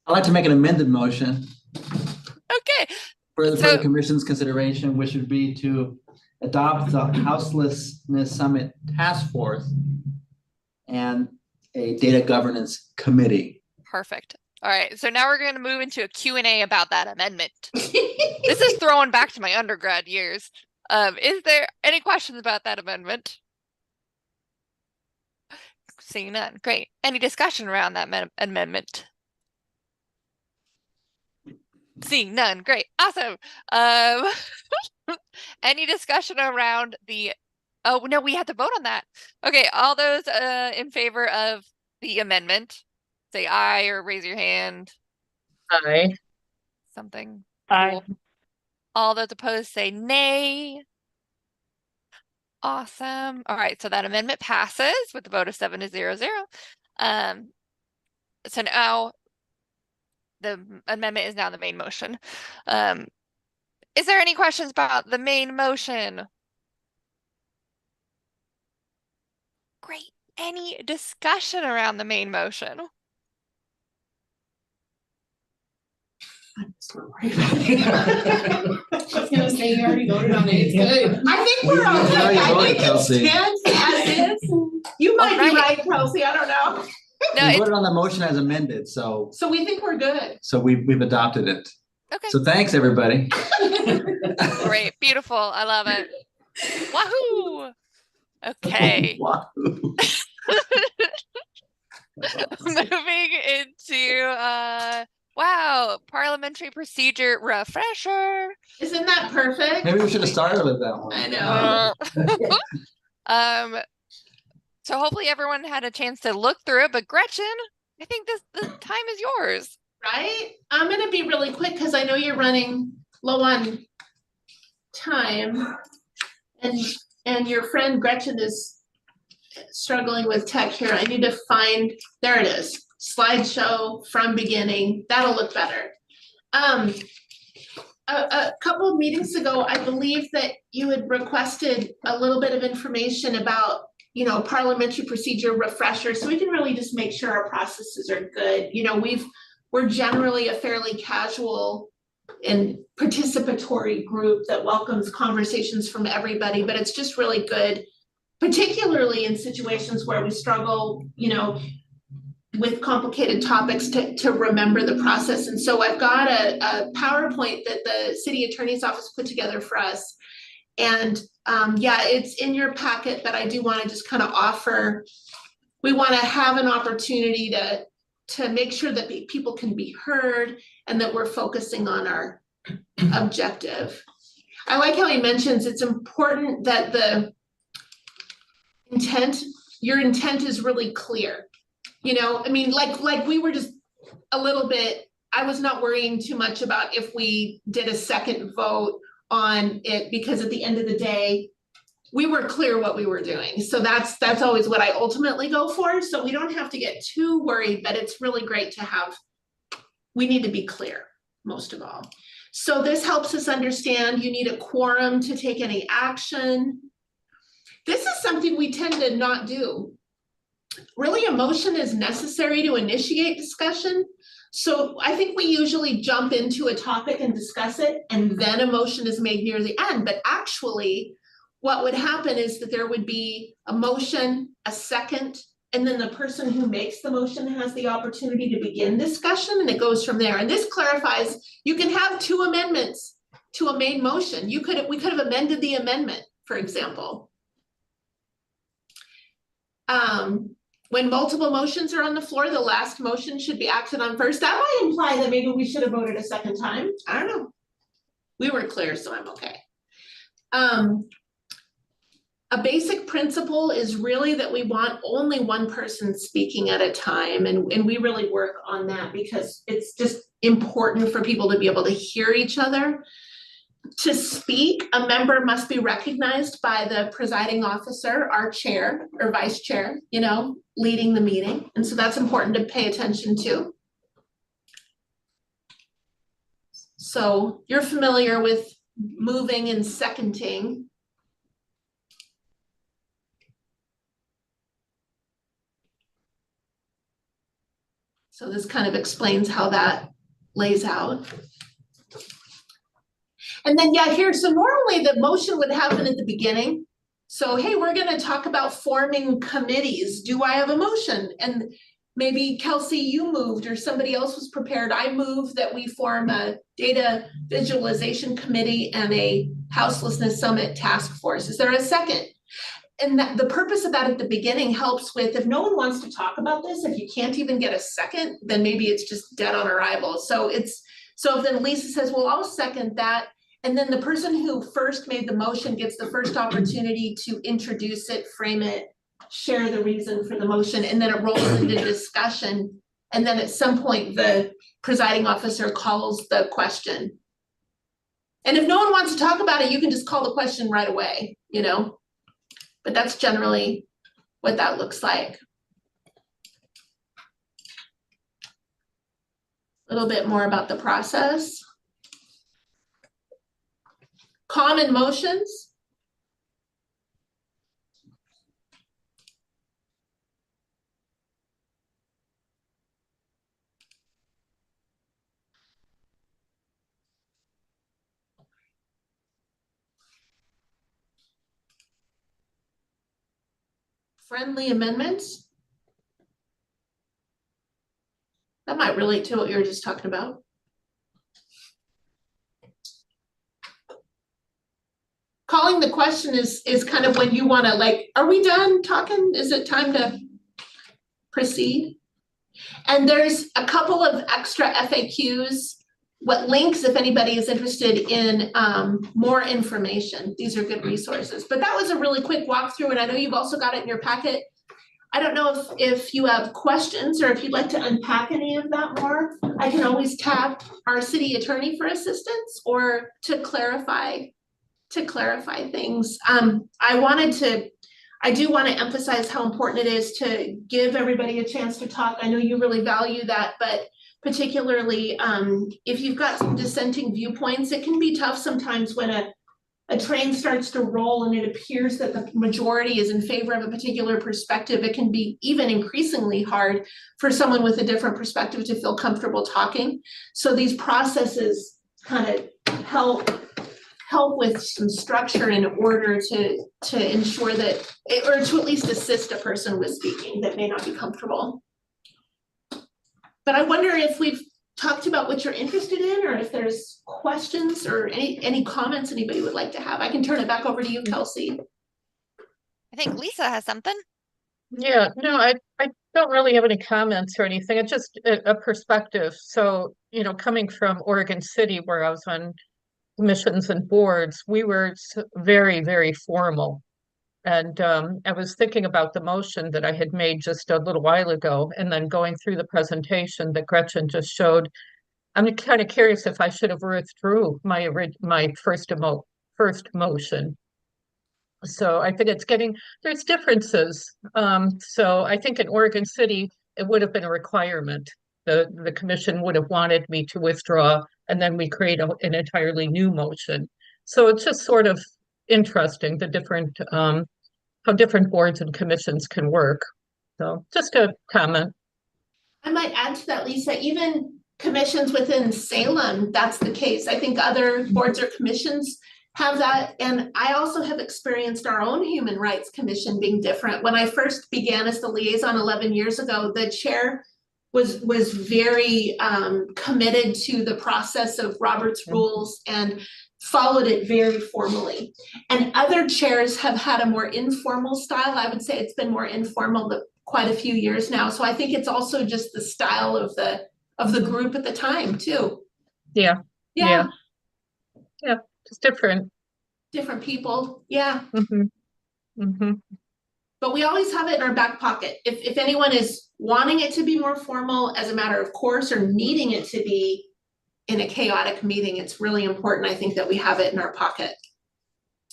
I'd like to make an amended motion.
Okay.
For the commission's consideration, which would be to adopt the Houselessness Summit Task Force and a data governance committee.
Perfect. All right. So now we're going to move into a Q&A about that amendment. This is throwing back to my undergrad years. Is there any questions about that amendment? Seeing none. Great. Any discussion around that amendment? Seeing none. Great. Awesome. Any discussion around oh, no, we had to vote on that. Okay. All those in favor of the amendment, say aye or raise your hand.
Aye.
Something.
Aye.
Cool. All those opposed say nay. Awesome. All right, so that amendment passes with a vote of 7-0-0. So now the amendment is now the main motion. Is there any questions about the main motion? Great. Any discussion around the main motion?
I was gonna say you already voted on it. It's good. I think we're okay. I think it stands as is. You might be right, Kelsey. I don't know.
No,
We voted on the motion as amended, so
we think we're good.
we've adopted it.
Okay.
So thanks, everybody.
Great. Beautiful. I love it. Wahoo! Okay.
Wahoo.
Moving into wow, parliamentary procedure refresher.
Isn't that perfect?
Maybe we should have started with that one.
I know.
So hopefully everyone had a chance to look through it, but Gretchen, I think the time is yours.
Right? I'm gonna be really quick because I know you're running low on time. And your friend Gretchen is struggling with tech here. I need to find, there it is. Slideshow from beginning. That'll look better. A couple of meetings ago, I believe that you had requested a little bit of information about, you know, parliamentary procedure refresher, so we can really just make sure our processes are good. You know, we're generally a fairly casual and participatory group that welcomes conversations from everybody, but it's just really good, particularly in situations where we struggle, you know, with complicated topics to remember the process. And so I've got a PowerPoint that the city attorney's office put together for us. And yeah, it's in your packet, but I do want to just kind of offer, we want to have an opportunity to make sure that people can be heard and that we're focusing on our objective. I like how he mentions it's important that the intent, your intent is really clear. You know, I mean, like we were just a little bit, I was not worrying too much about if we did a second vote on it, because at the end of the day, we were clear what we were doing. So that's always what I ultimately go for. So we don't have to get too worried, but it's really great to have, we need to be clear most of all. So this helps us understand you need a quorum to take any action. This is something we tend to not do. Really, a motion is necessary to initiate discussion. So I think we usually jump into a topic and discuss it, and then a motion is made near the end. But actually, what would happen is that there would be a motion, a second, and then the person who makes the motion has the opportunity to begin discussion, and it goes from there. And this clarifies, you can have two amendments to a main motion. We could have amended the amendment, for example. When multiple motions are on the floor, the last motion should be acted on first. That might imply that maybe we should have voted a second time. I don't know. We were clear, so I'm okay. A basic principle is really that we want only one person speaking at a time, and we really work on that because it's just important for people to be able to hear each other. To speak, a member must be recognized by the presiding officer, our chair or vice chair, you know, leading the meeting. And so that's important to pay attention to. So you're familiar with moving and seconding. So this kind of explains how that lays out. And then, yeah, here, so normally the motion would happen at the beginning. So, hey, we're gonna talk about forming committees. Do I have a motion? And maybe Kelsey, you moved, or somebody else was prepared. I moved that we form a data visualization committee and a houselessness summit task force. Is there a second? And that, the purpose of that at the beginning helps with, if no one wants to talk about this, if you can't even get a second, then maybe it's just dead on arrival. So if then Lisa says, well, I'll second that. And then the person who first made the motion gets the first opportunity to introduce it, frame it, share the reason for the motion, and then it rolls into discussion. And then at some point, the presiding officer calls the question. And if no one wants to talk about it, you can just call the question right away, you know? But that's generally what that looks like. little bit more about the process. Common motions. Friendly amendments. That might relate to what you were just talking about. Calling the question is kind of when you want to, like, are we done talking? Is it time to proceed? And there's a couple of extra FAQs, what links, if anybody is interested in more information. These are good resources. But that was a really quick walkthrough, and I know you've also got it in your packet. I don't know if you have questions or if you'd like to unpack any of that more. I can always tap our city attorney for assistance or to clarify things. I do want to emphasize how important it is to give everybody a chance to talk. I know you really value that, but particularly if you've got some dissenting viewpoints, it can be tough sometimes when a train starts to roll and it appears that the majority is in favor of a particular perspective. It can be even increasingly hard for someone with a different perspective to feel comfortable talking. So these processes kind of help with some structure in order to ensure that, or to at least assist a person with speaking that may not be comfortable. But I wonder if we've talked about what you're interested in, or if there's questions or any comments anybody would like to have. I can turn it back over to you, Kelsey.
I think Lisa has something.
Yeah, no, I don't really have any comments or anything. It's just a perspective. So, coming from Oregon City, where I was on commissions and boards, we were very, very formal. And I was thinking about the motion that I had made just a little while ago, and then going through the presentation that Gretchen just showed. I'm kind of curious if I should have withdrew my first motion. So I think there's differences. So I think in Oregon City, it would have been a requirement. The commission would have wanted me to withdraw, and then we create an entirely new motion. So it's just sort of interesting, the different how different boards and commissions can work. So just a comment.
I might add to that, Lisa, even commissions within Salem, that's the case. I think other boards or commissions have that. And I also have experienced our own Human Rights Commission being different. When I first began as the liaison 11 years ago, the chair was very committed to the process of Robert's rules and followed it very formally. And other chairs have had a more informal style. I would say it's been more informal quite a few years now. So I think it's also just the style of the group at the time too.
Yeah. Just different
people. Yeah.
Mm-hmm.
But we always have it in our back pocket. If anyone is wanting it to be more formal as a matter of course, or needing it to be in a chaotic meeting, it's really important, I think, that we have it in our pocket.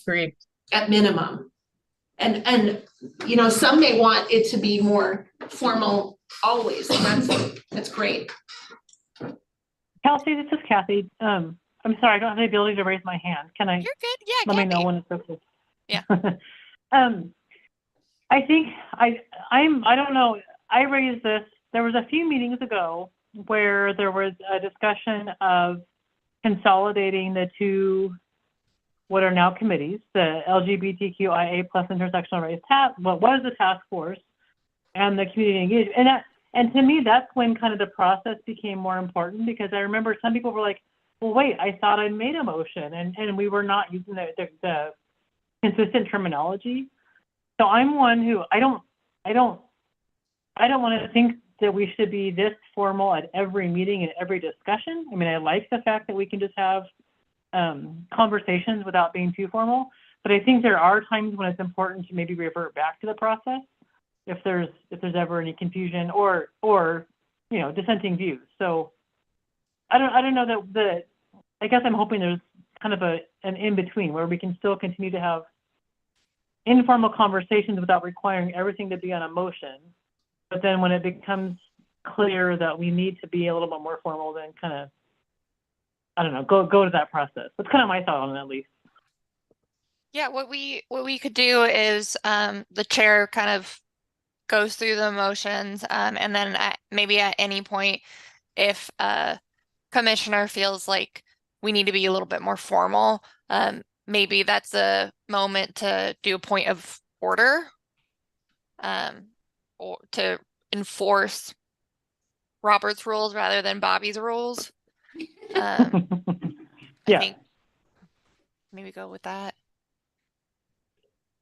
Great.
At minimum. And some may want it to be more formal always. That's great.
Kelsey, this is Kathy. I'm sorry, I don't have the ability to raise my hand. Can I?
You're good. Yeah,
let
Kathy.
me know when it's okay.
Yeah.
I think I don't know. I raised this. There was a few meetings ago where there was a discussion of consolidating the two, what are now committees, the LGBTQIA plus intersectional race what was the task force, and the community engagement. And to me, that's when kind of the process became more important, because I remember some people were like, well, wait, I thought I made a motion, and we were not using the consistent terminology. So I'm one who I don't want to think that we should be this formal at every meeting and every discussion. I mean, I like the fact that we can just have conversations without being too formal, but I think there are times when it's important to maybe revert back to the process if there's ever any confusion or dissenting views. So I don't know that I guess I'm hoping there's kind of an in-between where we can still continue to have informal conversations without requiring everything to be on a motion. But then when it becomes clear that we need to be a little bit more formal, then kind of, I don't know, go to that process. That's kind of my thought on it, at least.
Yeah, what we could do is the chair kind of goes through the motions, and then maybe at any point, if a commissioner feels like we need to be a little bit more formal, maybe that's a moment to do a point of order, or to enforce Robert's rules rather than Bobby's rules. I think maybe go with that.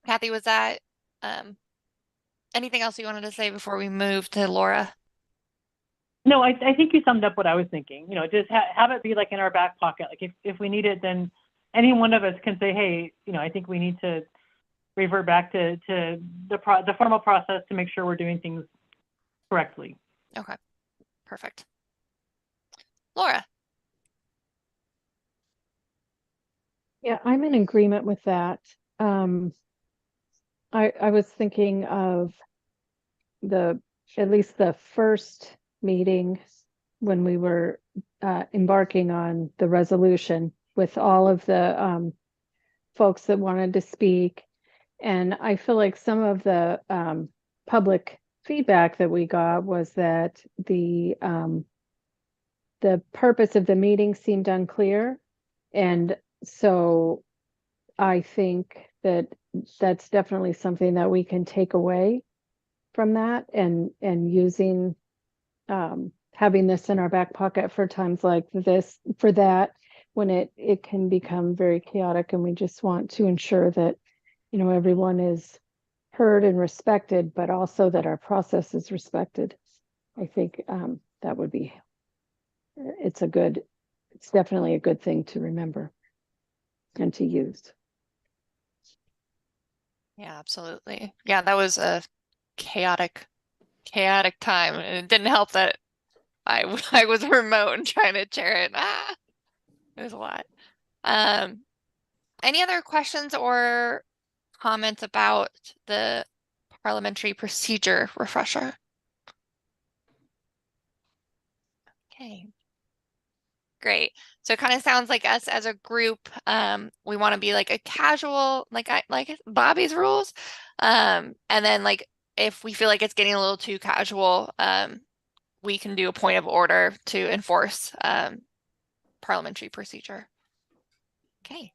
Kathy, was that anything else you wanted to say before we move to Laura?
No, I think you summed up what I was thinking. You know, just have it be like in our back pocket. Like if we need it, then any one of us can say, hey, you know, I think we need to revert back to the formal process to make sure we're doing things correctly.
Okay, perfect. Laura.
Yeah, I'm in agreement with that. I was thinking of at least the first meeting when we were embarking on the resolution with all of the folks that wanted to speak. And I feel like some of the public feedback that we got was that the purpose of the meeting seemed unclear. And so I think that that's definitely something that we can take away from that, and using having this in our back pocket for times like this, for that, when it can become very chaotic, and we just want to ensure that, you know, everyone is heard and respected, but also that our process is respected. I think that would be, it's definitely a good thing to remember and to use.
Yeah, absolutely. Yeah, that was a chaotic time. And it didn't help that I was remote and trying to chair it. It was a lot. Any other questions or comments about the parliamentary procedure refresher? Okay. Great. So it kind of sounds like us as a group, we want to be like a casual, like Bobby's rules. And then like if we feel like it's getting a little too casual, we can do a point of order to enforce parliamentary procedure. Okay.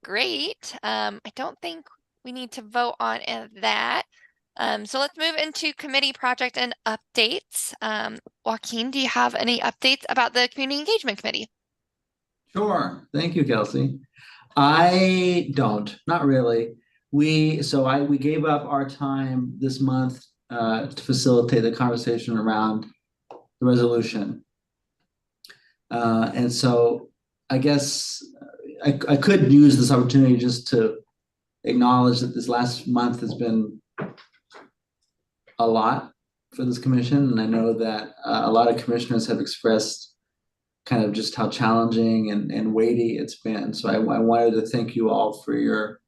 Great. I don't think we need to vote on that. So let's move into committee project and updates. Joaquin, do you have any updates about the Community Engagement Committee?
Sure. Thank you, Kelsey. I don't, not really. We gave up our time this month to facilitate the conversation around the resolution. And so I guess I could use this opportunity just to acknowledge that this last month has been a lot for this commission, and I know that a lot of commissioners have expressed kind of just how challenging and weighty it's been. So I wanted to thank you all for your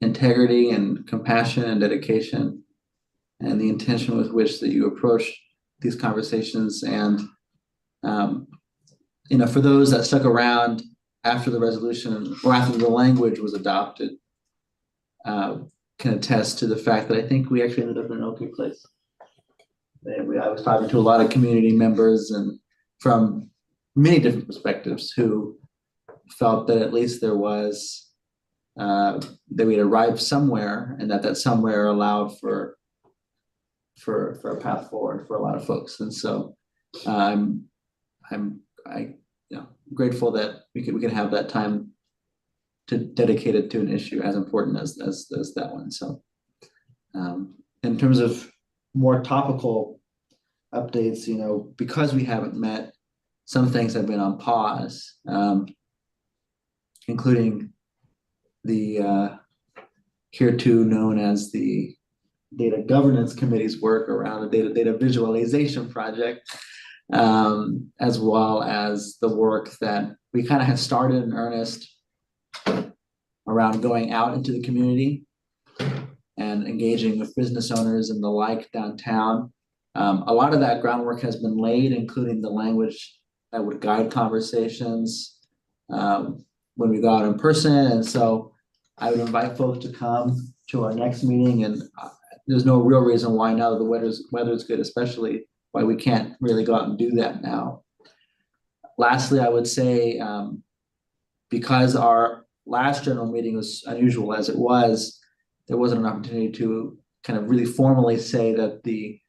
integrity and compassion and dedication, and the intention with which that you approach these conversations. And you know, for those that stuck around after the resolution or after the language was adopted, can attest to the fact that I think we actually ended up in an okay place. I was talking to a lot of community members and from many different perspectives who felt that at least there was, that we had arrived somewhere, and that somewhere allowed for a path forward for a lot of folks. And so I'm grateful that we can have that time to dedicate it to an issue as important as that one. So in terms of more topical updates, you know, because we haven't met, some things have been on pause, including the hereto known as the Data Governance Committee's work around the data visualization project, as well as the work that we kind of had started in earnest around going out into the community and engaging with business owners and the like downtown, A lot of that groundwork has been laid, including the language that would guide conversations when we go out in person. And so I would invite folks to come to our next meeting, and there's no real reason why, now that the weather's good, especially, why we can't really go out and do that now. Lastly, I would say, because our last general meeting was unusual as it was, there wasn't an opportunity to kind of really formally say that the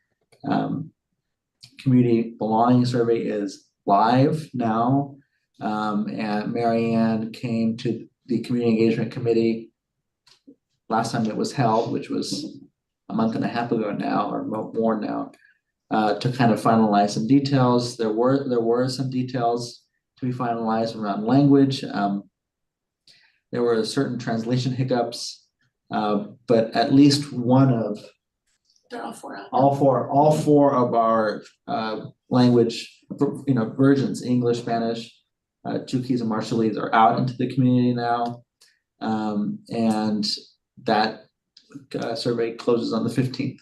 community belonging survey is live now. And Marianne came to the community engagement committee last time it was held, which was a month and a half ago now, or more now, to kind of finalize some details. There were some details to be finalized around language. There were certain translation hiccups, but at least one of
They're all four out.
all four of our language, versions, English, Spanish, Chuukese and Marshallese, are out into the community now, and that survey closes on the 15th.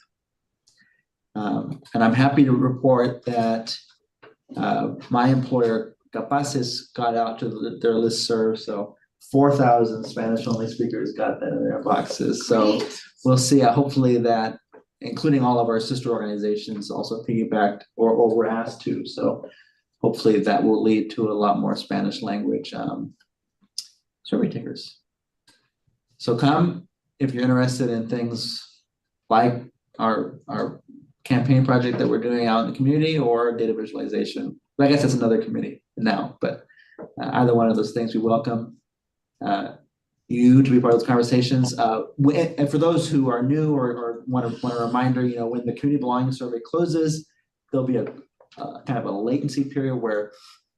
And I'm happy to report that my employer, Capaces, got out to their listserv, so 4,000 Spanish-only speakers got that in their boxes. So we'll see. Hopefully that, including all of our sister organizations, also piggybacked or were asked to. So hopefully that will lead to a lot more Spanish language survey takers. So come if you're interested in things like our campaign project that we're doing out in the community, or data visualization. I guess that's another committee now, but either one of those things we welcome you to be part of those conversations. And for those who are new or want a reminder, when the community belonging survey closes, there'll be a kind of a latency period where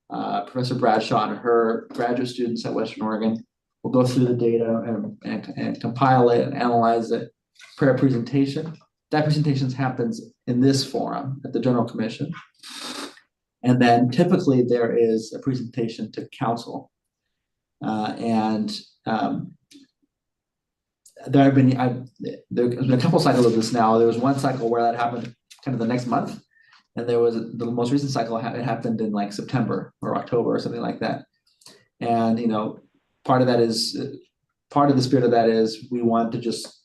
Professor Bradshaw and her graduate students at Western Oregon will go through the data and compile it and analyze it, prepare a presentation. That presentation happens in this forum at the General Commission. And then typically there is a presentation to council. There's been a couple cycles of this now. There was one cycle where that happened kind of the next month. And there was the most recent cycle, it happened in like September or October or something like that. And, part of the spirit of that is we want to just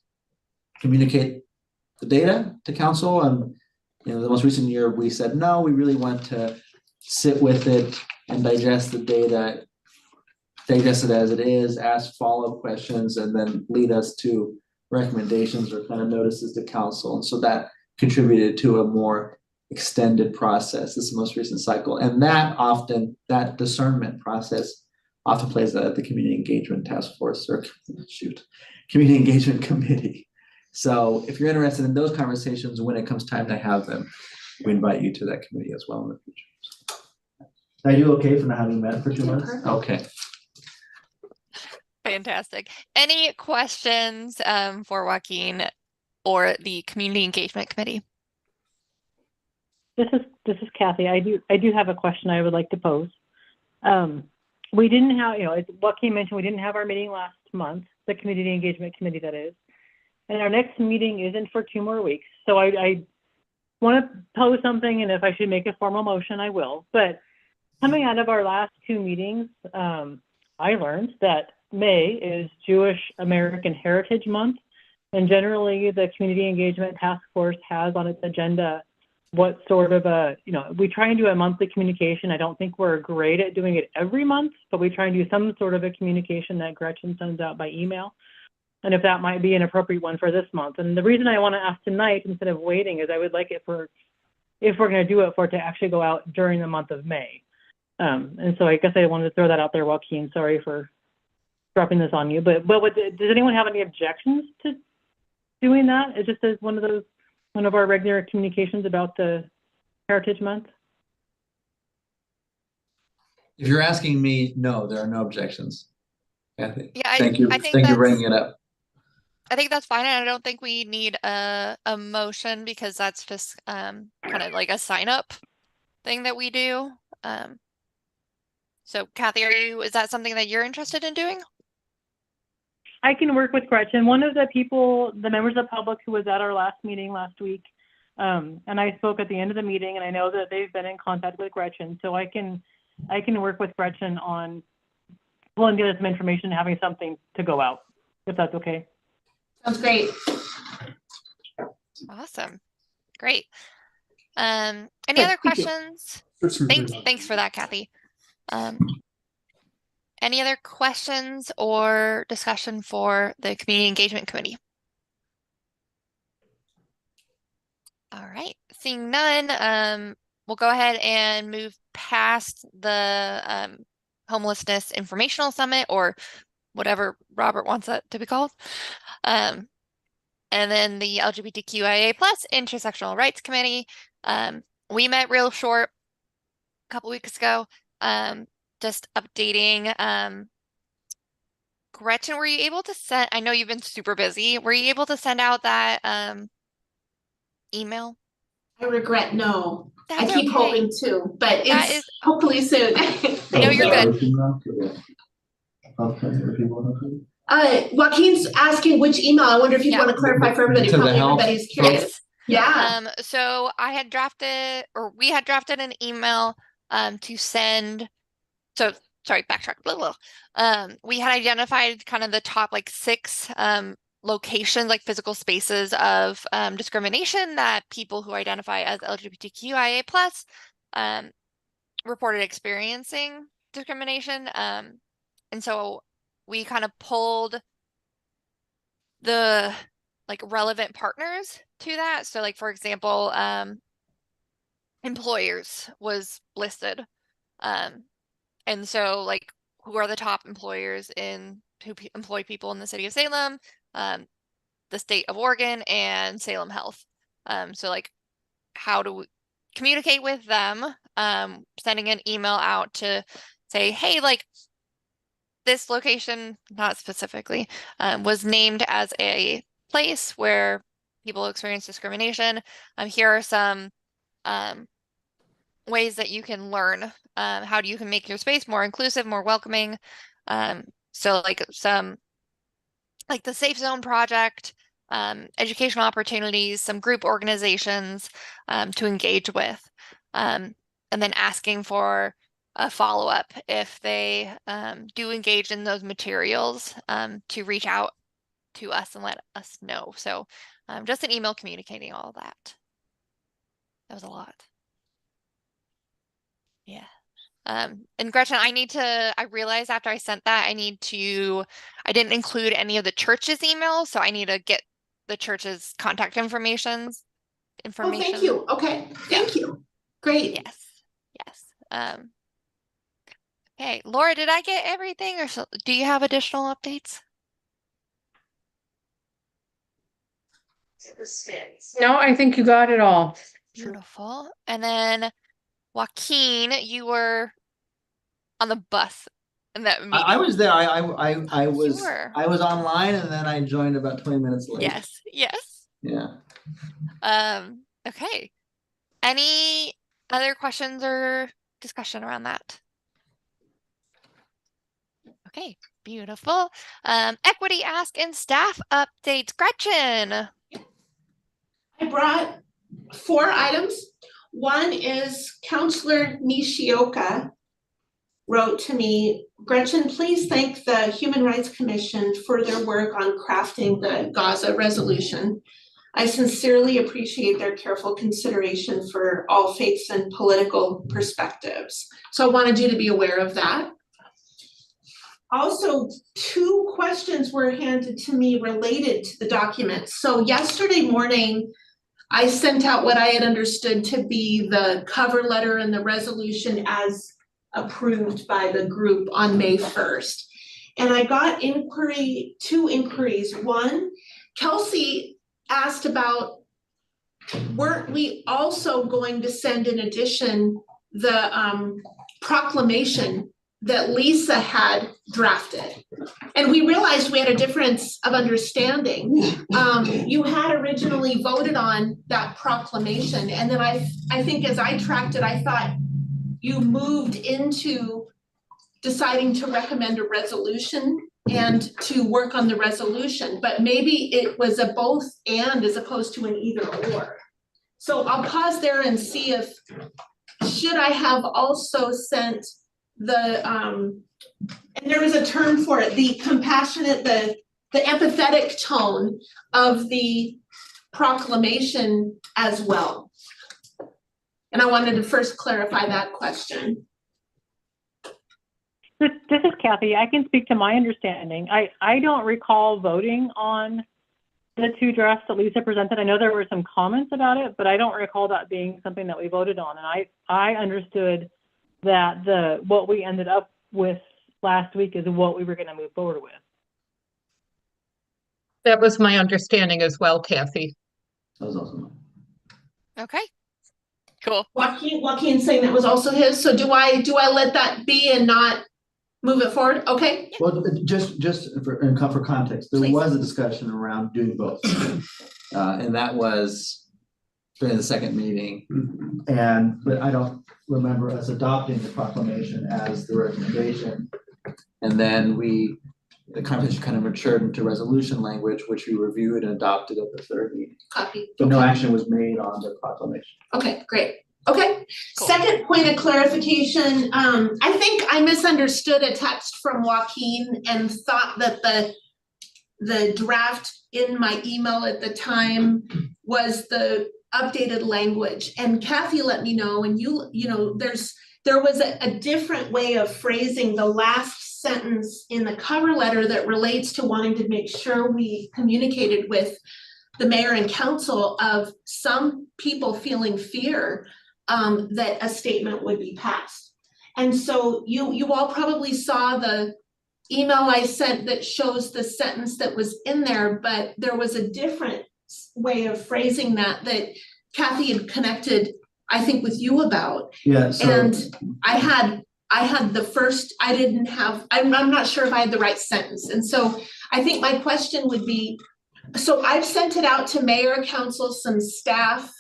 communicate the data to council. And, the most recent year we said, no, we really want to sit with it and digest the data, digest it as it is, ask follow-up questions, and then lead us to recommendations or kind of notices to council. And so that contributed to a more extended process, this most recent cycle. And that discernment process often plays out at the community engagement task force, or community engagement committee. So if you're interested in those conversations when it comes time to have them, we invite you to that committee as well in the future. Are you okay for not having met for 2 months? Okay.
Fantastic. Any questions for Joaquin or the Community Engagement Committee?
This is Kathy. I do have a question I would like to pose. We didn't have, as Joaquin mentioned, we didn't have our meeting last month, the Community Engagement Committee, that is. And our next meeting isn't for 2 more weeks. So I want to pose something, and if I should make a formal motion, I will. But coming out of our last 2 meetings, I learned that May is Jewish American Heritage Month. And generally, the Community Engagement Task Force has on its agenda what sort of we try and do a monthly communication. I don't think we're great at doing it every month, but we try and do some sort of a communication that Gretchen sends out by email. And if that might be an appropriate one for this month. And the reason I want to ask tonight instead of waiting is I would like it if we're going to do it, for it to actually go out during the month of May. And so I guess I wanted to throw that out there, Joaquin. Sorry for dropping this on you, but does anyone have any objections to doing that? It just is one of our regular communications about the Heritage Month.
If you're asking me, no, there are no objections. Kathy.
Yeah,
Thank you. Thank you for bringing it up.
I think that's fine, and I don't think we need a motion, because that's just kind of like a sign up thing that we do. So Kathy, is that something that you're interested in doing?
I can work with Gretchen. One of the members of the public who was at our last meeting last week, And I spoke at the end of the meeting, and I know that they've been in contact with Gretchen, so I can work with Gretchen on pulling together some information, and having something to go out, if that's okay.
Sounds great.
Awesome. Great. Any
Okay,
other
thank you.
questions?
That's some
Thanks,
good-
thanks for that, Kathy. Any other questions or discussion for the Community Engagement Committee? All right, seeing none, we'll go ahead and move past the homelessness informational summit, or whatever Robert wants that to be called. And then the LGBTQIA+ Intersectional Rights Committee. We met real short a couple weeks ago. Just updating. Gretchen, were you able to send, I know you've been super busy, were you able to send out that email?
I regret no.
That's
I keep
okay.
hoping to, but
That
it's
is-
hopefully soon.
No, you're good.
Joaquin's asking which email. I wonder if you
Yeah.
want to clarify for everybody.
To the
Probably
health
everybody's curious.
folks?
Yeah.
So I had drafted, or we had drafted an email to send. So sorry, backtrack. Blah, blah. We had identified kind of the top like 6 locations, like physical spaces of discrimination that people who identify as LGBTQIA+ reported experiencing discrimination. And so we kind of pulled the like relevant partners to that. So like, for example, employers was listed. And so like, who are the top employers who employ people in the city of Salem, the state of Oregon, and Salem Health. So like, how do we communicate with them? Sending an email out to say, hey, like, this location, not specifically, was named as a place where people experience discrimination. Here are some ways that you can learn how you can make your space more inclusive, more welcoming. So like some, like the Safe Zone Project, educational opportunities, some group organizations to engage with, and then asking for a follow-up if they do engage in those materials, to reach out to us and let us know. So just an email communicating all of that. That was a lot. Yeah. And Gretchen, I realized after I sent that, I didn't include any of the church's emails, so I need to get the church's contact information.
Oh, thank you. Okay, thank you. Great.
Yes. Okay, Laura, did I get everything, or do you have additional updates?
No, I think you got it all.
Beautiful. And then Joaquin, you were on the bus in that meeting.
I was there. I was
were.
I was online, and then I joined about 20 minutes late.
Yes.
Yeah.
Okay. Any other questions or discussion around that? Okay, beautiful. Equity Ask and staff updates. Gretchen.
I brought 4 items. One is Counselor Nishioka wrote to me, Gretchen, please thank the Human Rights Commission for their work on crafting the Gaza resolution. I sincerely appreciate their careful consideration for all faiths and political perspectives. So I wanted you to be aware of that. Also, 2 questions were handed to me related to the document. So yesterday morning, I sent out what I had understood to be the cover letter and the resolution as approved by the group on May 1st. And I got 2 inquiries. One, Kelsey asked about, weren't we also going to send in addition the proclamation that Lisa had drafted? And we realized we had a difference of understanding. You had originally voted on that proclamation, and then I think as I tracked it, I thought you moved into deciding to recommend a resolution and to work on the resolution, but maybe it was a both and as opposed to an either or. So I'll pause there and see if, should I have also sent the, and there was a term for it, the compassionate, the empathetic tone of the proclamation as well. And I wanted to first clarify that question.
This is Kathy. I can speak to my understanding. I don't recall voting on the two drafts that Lisa presented. I know there were some comments about it, but I don't recall that being something that we voted on. And I understood that what we ended up with last week is what we were going to move forward with.
That was my understanding as well, Kathy.
That was awesome.
Okay. Cool.
Joaquin saying that was also his. So do I let that be and not move it forward? Okay.
Well, just for context, there was a discussion around doing both. And that was during the second meeting. But I don't remember us adopting the proclamation as the recommendation. And then the conversation kind of matured into resolution language, which we reviewed and adopted at the third meeting.
Copy.
But no action was made on the proclamation.
Okay, great. Okay, cool. Second point of clarification, I think I misunderstood a text from Joaquin and thought that the draft in my email at the time was the updated language. And Kathy let me know, and you know, there was a different way of phrasing the last sentence in the cover letter that relates to wanting to make sure we communicated with the mayor and council of some people feeling fear that a statement would be passed. And so you all probably saw the email I sent that shows the sentence that was in there, but there was a different way of phrasing that Kathy had connected, I think, with you about.
Yeah. So,
and I had the first, I'm not sure if I had the right sentence. And so I think my question would be, so I've sent it out to mayor, council, some staff,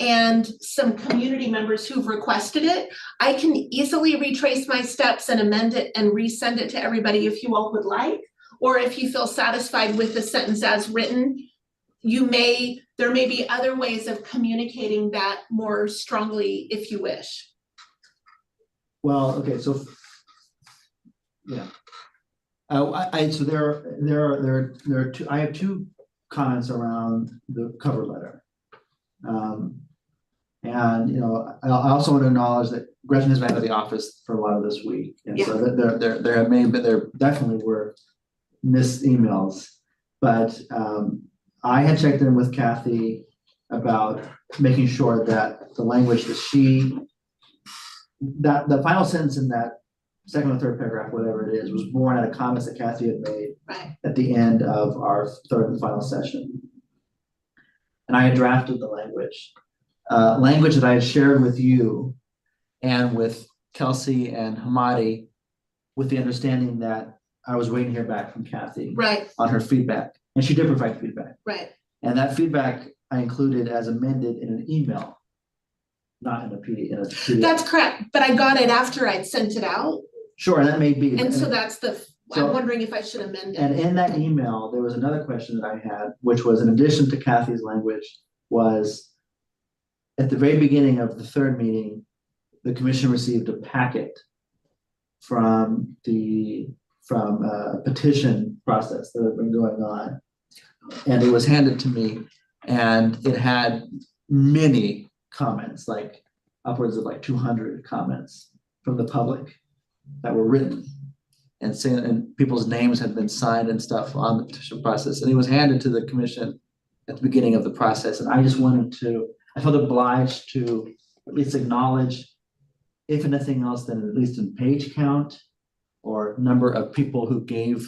and some community members who've requested it. I can easily retrace my steps and amend it and resend it to everybody if you all would like, or if you feel satisfied with the sentence as written, there may be other ways of communicating that more strongly if you wish.
Well, okay, so yeah. So there are two, I have two comments around the cover letter. And I also want to acknowledge that Gretchen has been out of the office for a lot of this week, and so there definitely were missed emails, but I had checked in with Kathy about making sure that the language that the final sentence in that second or third paragraph, whatever it is, was born out of comments that Kathy had made at the end of our third and final session. And I had drafted the language that I had shared with you and with Kelsey and Hamadi, with the understanding that I was waiting to hear back from Kathy on her feedback. And she did provide feedback.
Right.
And that feedback I included as amended in an email, not in a PDF.
That's correct, but I got it after I'd sent it out.
Sure, that may be.
And so I'm wondering if I should amend it.
And in that email, there was another question that I had, which was in addition to Kathy's language, was at the very beginning of the third meeting, the commission received a packet from a petition process that had been going on. And it was handed to me, and it had many comments, like upwards of 200 comments from the public that were written, and people's names had been signed and stuff on the petition process. And it was handed to the commission at the beginning of the process. And I just I felt obliged to at least acknowledge, if anything else, then at least in page count or number of people who gave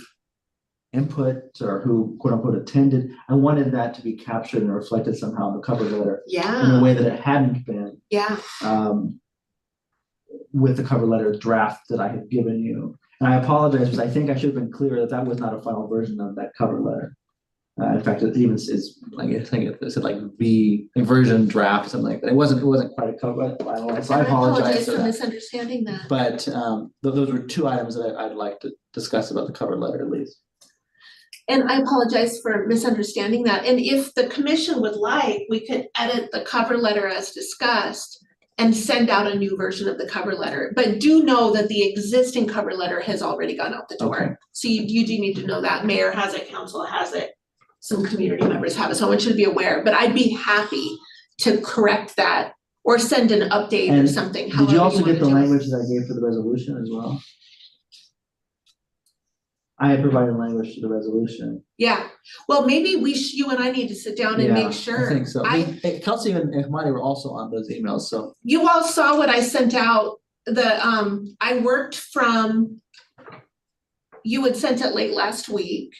input or who quote unquote attended. I wanted that to be captured and reflected somehow in the cover letter in a way that it hadn't been with the cover letter draft that I had given you. And I apologize because I think I should have been clear that was not a final version of that cover letter. In fact, it even is I think it said the version draft or something like that. It wasn't quite a cover letter. So I apologize
for misunderstanding that.
But those were two items that I'd like to discuss about the cover letter at least.
And I apologize for misunderstanding that. And if the commission would like, we could edit the cover letter as discussed and send out a new version of the cover letter. But do know that the existing cover letter has already gone out the door.
Okay.
So you do need to know that. Mayor has it, council has it, some community members have it. So I want you to be aware, but I'd be happy to correct that or send an update or
And
something.
did
however
you also
wanna
get the
do it.
language that I gave for the resolution as well? I had provided language to the resolution.
Yeah, well, maybe you and I need to sit down and
Yeah,
make sure.
I think so. Kelsey and Marty were also on those emails, so.
You all saw what I sent out, I worked from, you had sent it late last week.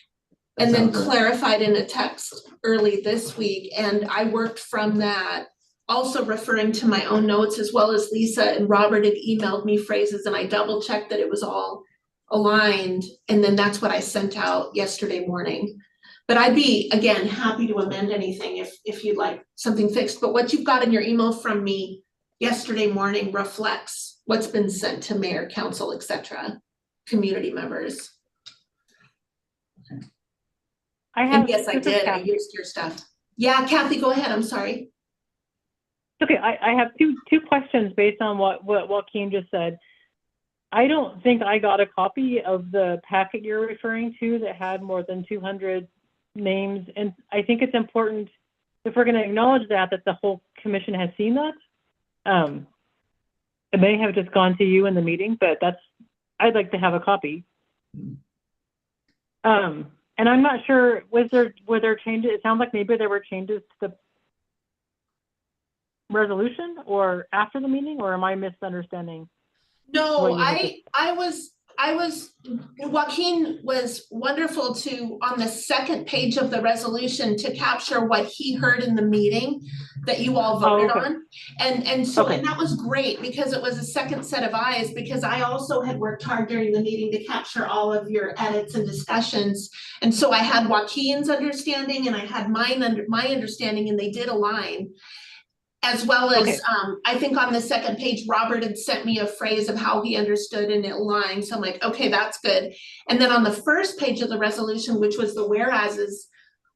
And then clarified in a text early this week, and I worked from that, also referring to my own notes as well as Lisa and Robert had emailed me phrases, and I double checked that it was all aligned, and then that's what I sent out yesterday morning. But I'd be, again, happy to amend anything if you'd like something fixed, but what you've got in your email from me yesterday morning reflects what's been sent to mayor, council, etc., community members. And yes, I did, I used your stuff. Yeah, Kathy, go ahead, I'm sorry.
Okay, I have two questions based on what Joaquin just said. I don't think I got a copy of the packet you're referring to that had more than 200 names. And I think it's important, if we're going to acknowledge that the whole commission has seen that. It may have just gone to you in the meeting, but I'd like to have a copy. And I'm not sure, were there changes? It sounds like maybe there were changes to the resolution or after the meeting, or am I misunderstanding?
No, I was, Joaquin was wonderful on the second page of the resolution to capture what he heard in the meeting that you all voted on. And so, and that was great because it was a second set of eyes, because I also had worked hard during the meeting to capture all of your edits and discussions. And so I had Joaquin's understanding and I had my understanding, and they did align. As well as, I think on the second page, Robert had sent me a phrase of how he understood and it aligned. So I'm like, okay, that's good. And then on the first page of the resolution, which was the whereases,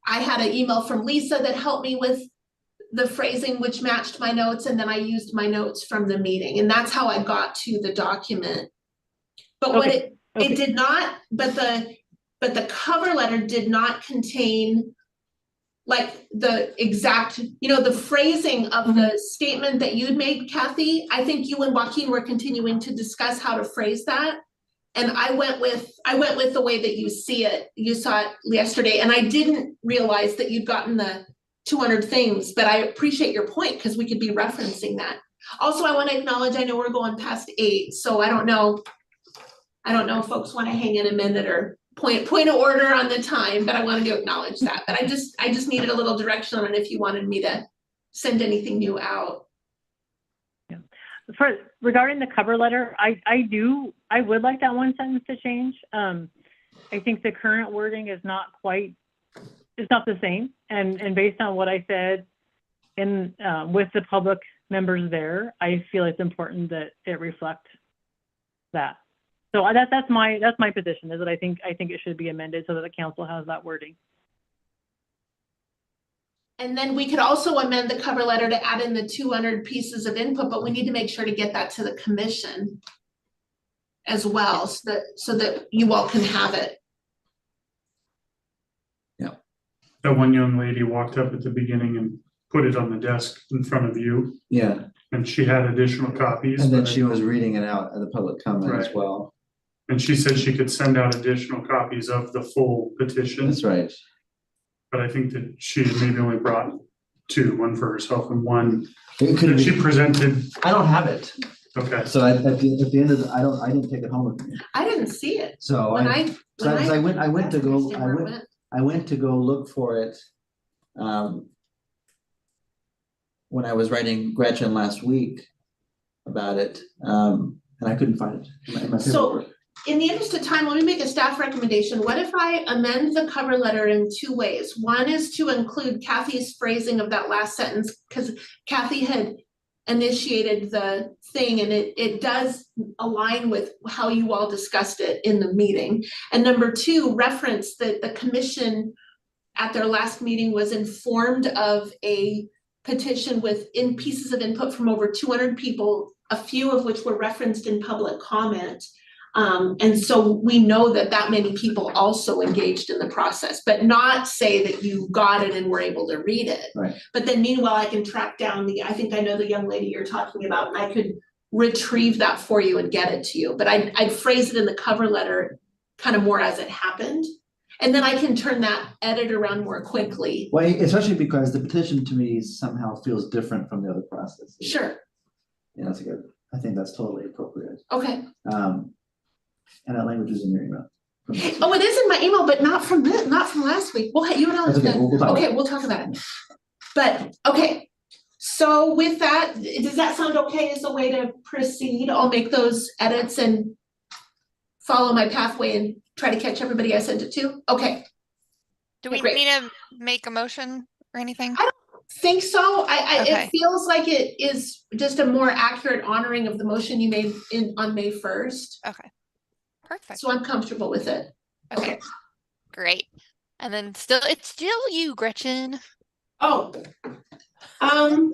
I had an email from Lisa that helped me with the phrasing, which matched my notes. And then I used my notes from the meeting. And that's how I got to the document. But what it did not, but the cover letter did not contain like the exact, the phrasing of the statement that you'd made, Kathy. I think you and Joaquin were continuing to discuss how to phrase that. And I went with the way that you see it. You saw it yesterday, and I didn't realize that you'd gotten the 200 things, but I appreciate your point because we could be referencing that. Also, I want to acknowledge, I know we're going past 8, so I don't know if folks want to hang in a minute or point of order on the time, but I wanted to acknowledge that. But I just needed a little direction on if you wanted me to send anything new out.
Yeah. Regarding the cover letter, I would like that one sentence to change. I think the current wording is not the same. And based on what I said with the public members there, I feel it's important that it reflect that. So that's my position, is that I think it should be amended so that the council has that wording.
And then we could also amend the cover letter to add in the 200 pieces of input, but we need to make sure to get that to the commission as well, so that you all can have it.
Yeah.
That one young lady walked up at the beginning and put it on the desk in front of you.
Yeah.
And she had additional copies.
And then she was reading it out at the public comment as well.
And she said she could send out additional copies of the full petition.
That's right.
But I think that she maybe only brought 2, one for herself and one
that
she presented.
I don't have it.
Okay.
So at the end of I didn't take it home with me.
I didn't see it.
So I went to go look for it when I was writing Gretchen last week about it, and I couldn't find it in my paperwork.
In the interest of time, let me make a staff recommendation. What if I amend the cover letter in 2 ways? One is to include Kathy's phrasing of that last sentence, because Kathy had initiated the thing, and it does align with how you all discussed it in the meeting. And number two, reference that the commission at their last meeting was informed of a petition with pieces of input from over 200 people, a few of which were referenced in public comment. And so we know that many people also engaged in the process, but not say that you got it and were able to read it.
Right.
But then meanwhile, I can track down I think I know the young lady you're talking about, and I could retrieve that for you and get it to you. But I'd phrase it in the cover letter kind of more as it happened. And then I can turn that edit around more quickly.
Well, especially because the petition to me somehow feels different from the other process.
Sure.
Yeah, that's good. I think that's totally appropriate.
Okay.
And that language is in your email.
Oh, it is in my email, but not from last week. Well, you and I.
That's okay.
We'll talk about it. But okay. So with that, does that sound okay as a way to proceed? I'll make those edits and follow my pathway and try to catch everybody I sent it to. Okay.
Do we
Great.
need to make a motion or anything?
I don't think so.
Okay.
It feels like it is just a more accurate honoring of the motion you made on May 1st.
Okay. Perfect.
So I'm comfortable with it.
Okay. Great. And then it's still you, Gretchen.
Oh, I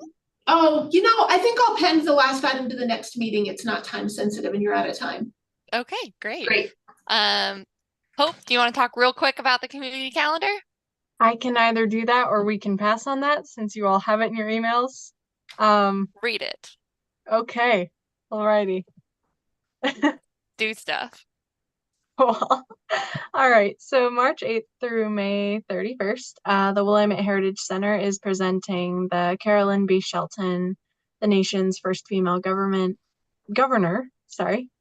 think I'll append the last item to the next meeting. It's not time sensitive and you're out of time.
Okay, great.
Great.
Hope, do you want to talk real quick about the community calendar?
I can either do that or we can pass on that since you all have it in your emails.
Read it.
Okay. Alrighty.
Do stuff.
Cool. All right. So March 8th through May 31st, the Willamette Heritage Center is presenting the Carolyn B. Shelton, the nation's first female governor,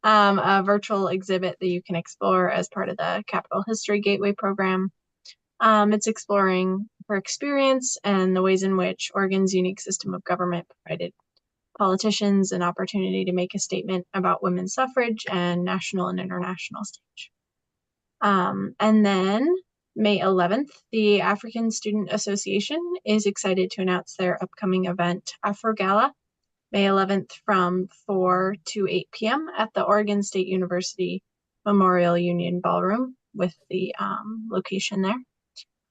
a virtual exhibit that you can explore as part of the Capitol History Gateway program. It's exploring her experience and the ways in which Oregon's unique system of government provided politicians an opportunity to make a statement about women's suffrage and national and international stage. And then May 11th, the African Student Association is excited to announce their upcoming event, Afro Gala, May 11th from 4 to 8 p.m. at the Oregon State University Memorial Union Ballroom with the location there.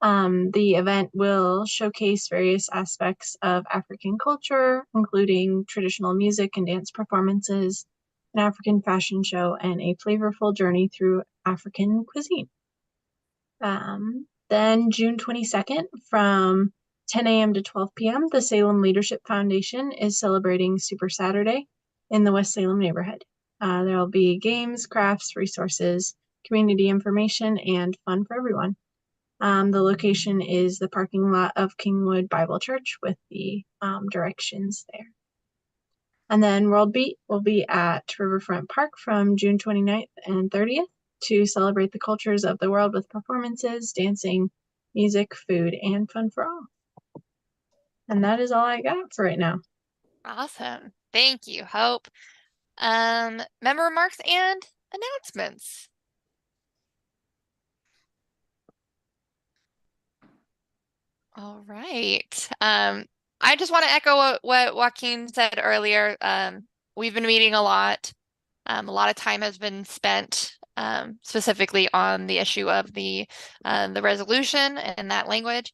The event will showcase various aspects of African culture, including traditional music and dance performances, an African fashion show, and a flavorful journey through African cuisine. Then June 22nd from 10 a.m. to 12 p.m., the Salem Leadership Foundation is celebrating Super Saturday in the West Salem neighborhood. There will be games, crafts, resources, community information, and fun for everyone. The location is the parking lot of Kingwood Bible Church with the directions there. And then World Beat will be at Riverfront Park from June 29th and 30th to celebrate the cultures of the world with performances, dancing, music, food, and fun for all. And that is all I got for right now.
Awesome. Thank you, Hope. Member remarks and announcements. All right. I just want to echo what Joaquin said earlier. We've been meeting a lot. A lot of time has been spent specifically on the issue of the resolution and that language.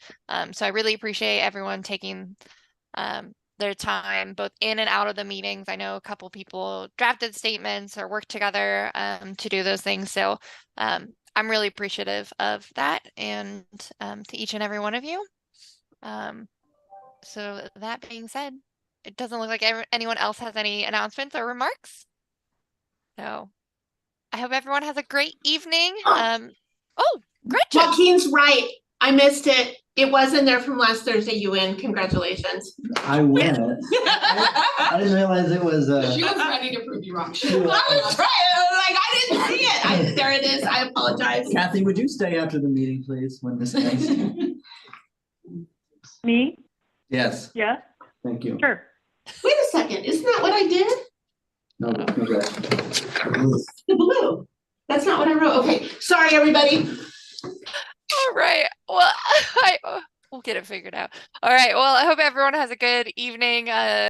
So I really appreciate everyone taking their time both in and out of the meetings. I know a couple people drafted statements or worked together to do those things. So I'm really appreciative of that, and to each and every one of you. So that being said, it doesn't look like anyone else has any announcements or remarks. So I hope everyone has a great evening. Oh, Gretchen.
Joaquin's right. I missed it. It was in there from last Thursday. You win. Congratulations.
I win it. I didn't realize it was.
She was ready to prove you wrong.
I was trying. I didn't see it. There it is. I apologize.
Kathy, would you stay after the meeting, please, when this ends?
Me?
Yes.
Yeah.
Thank you.
Sure.
Wait a second. Isn't that what I did?
No,
The blue. That's not what I wrote. Okay. Sorry, everybody.
All right. Well, we'll get it figured out. All right. Well, I hope everyone has a good evening.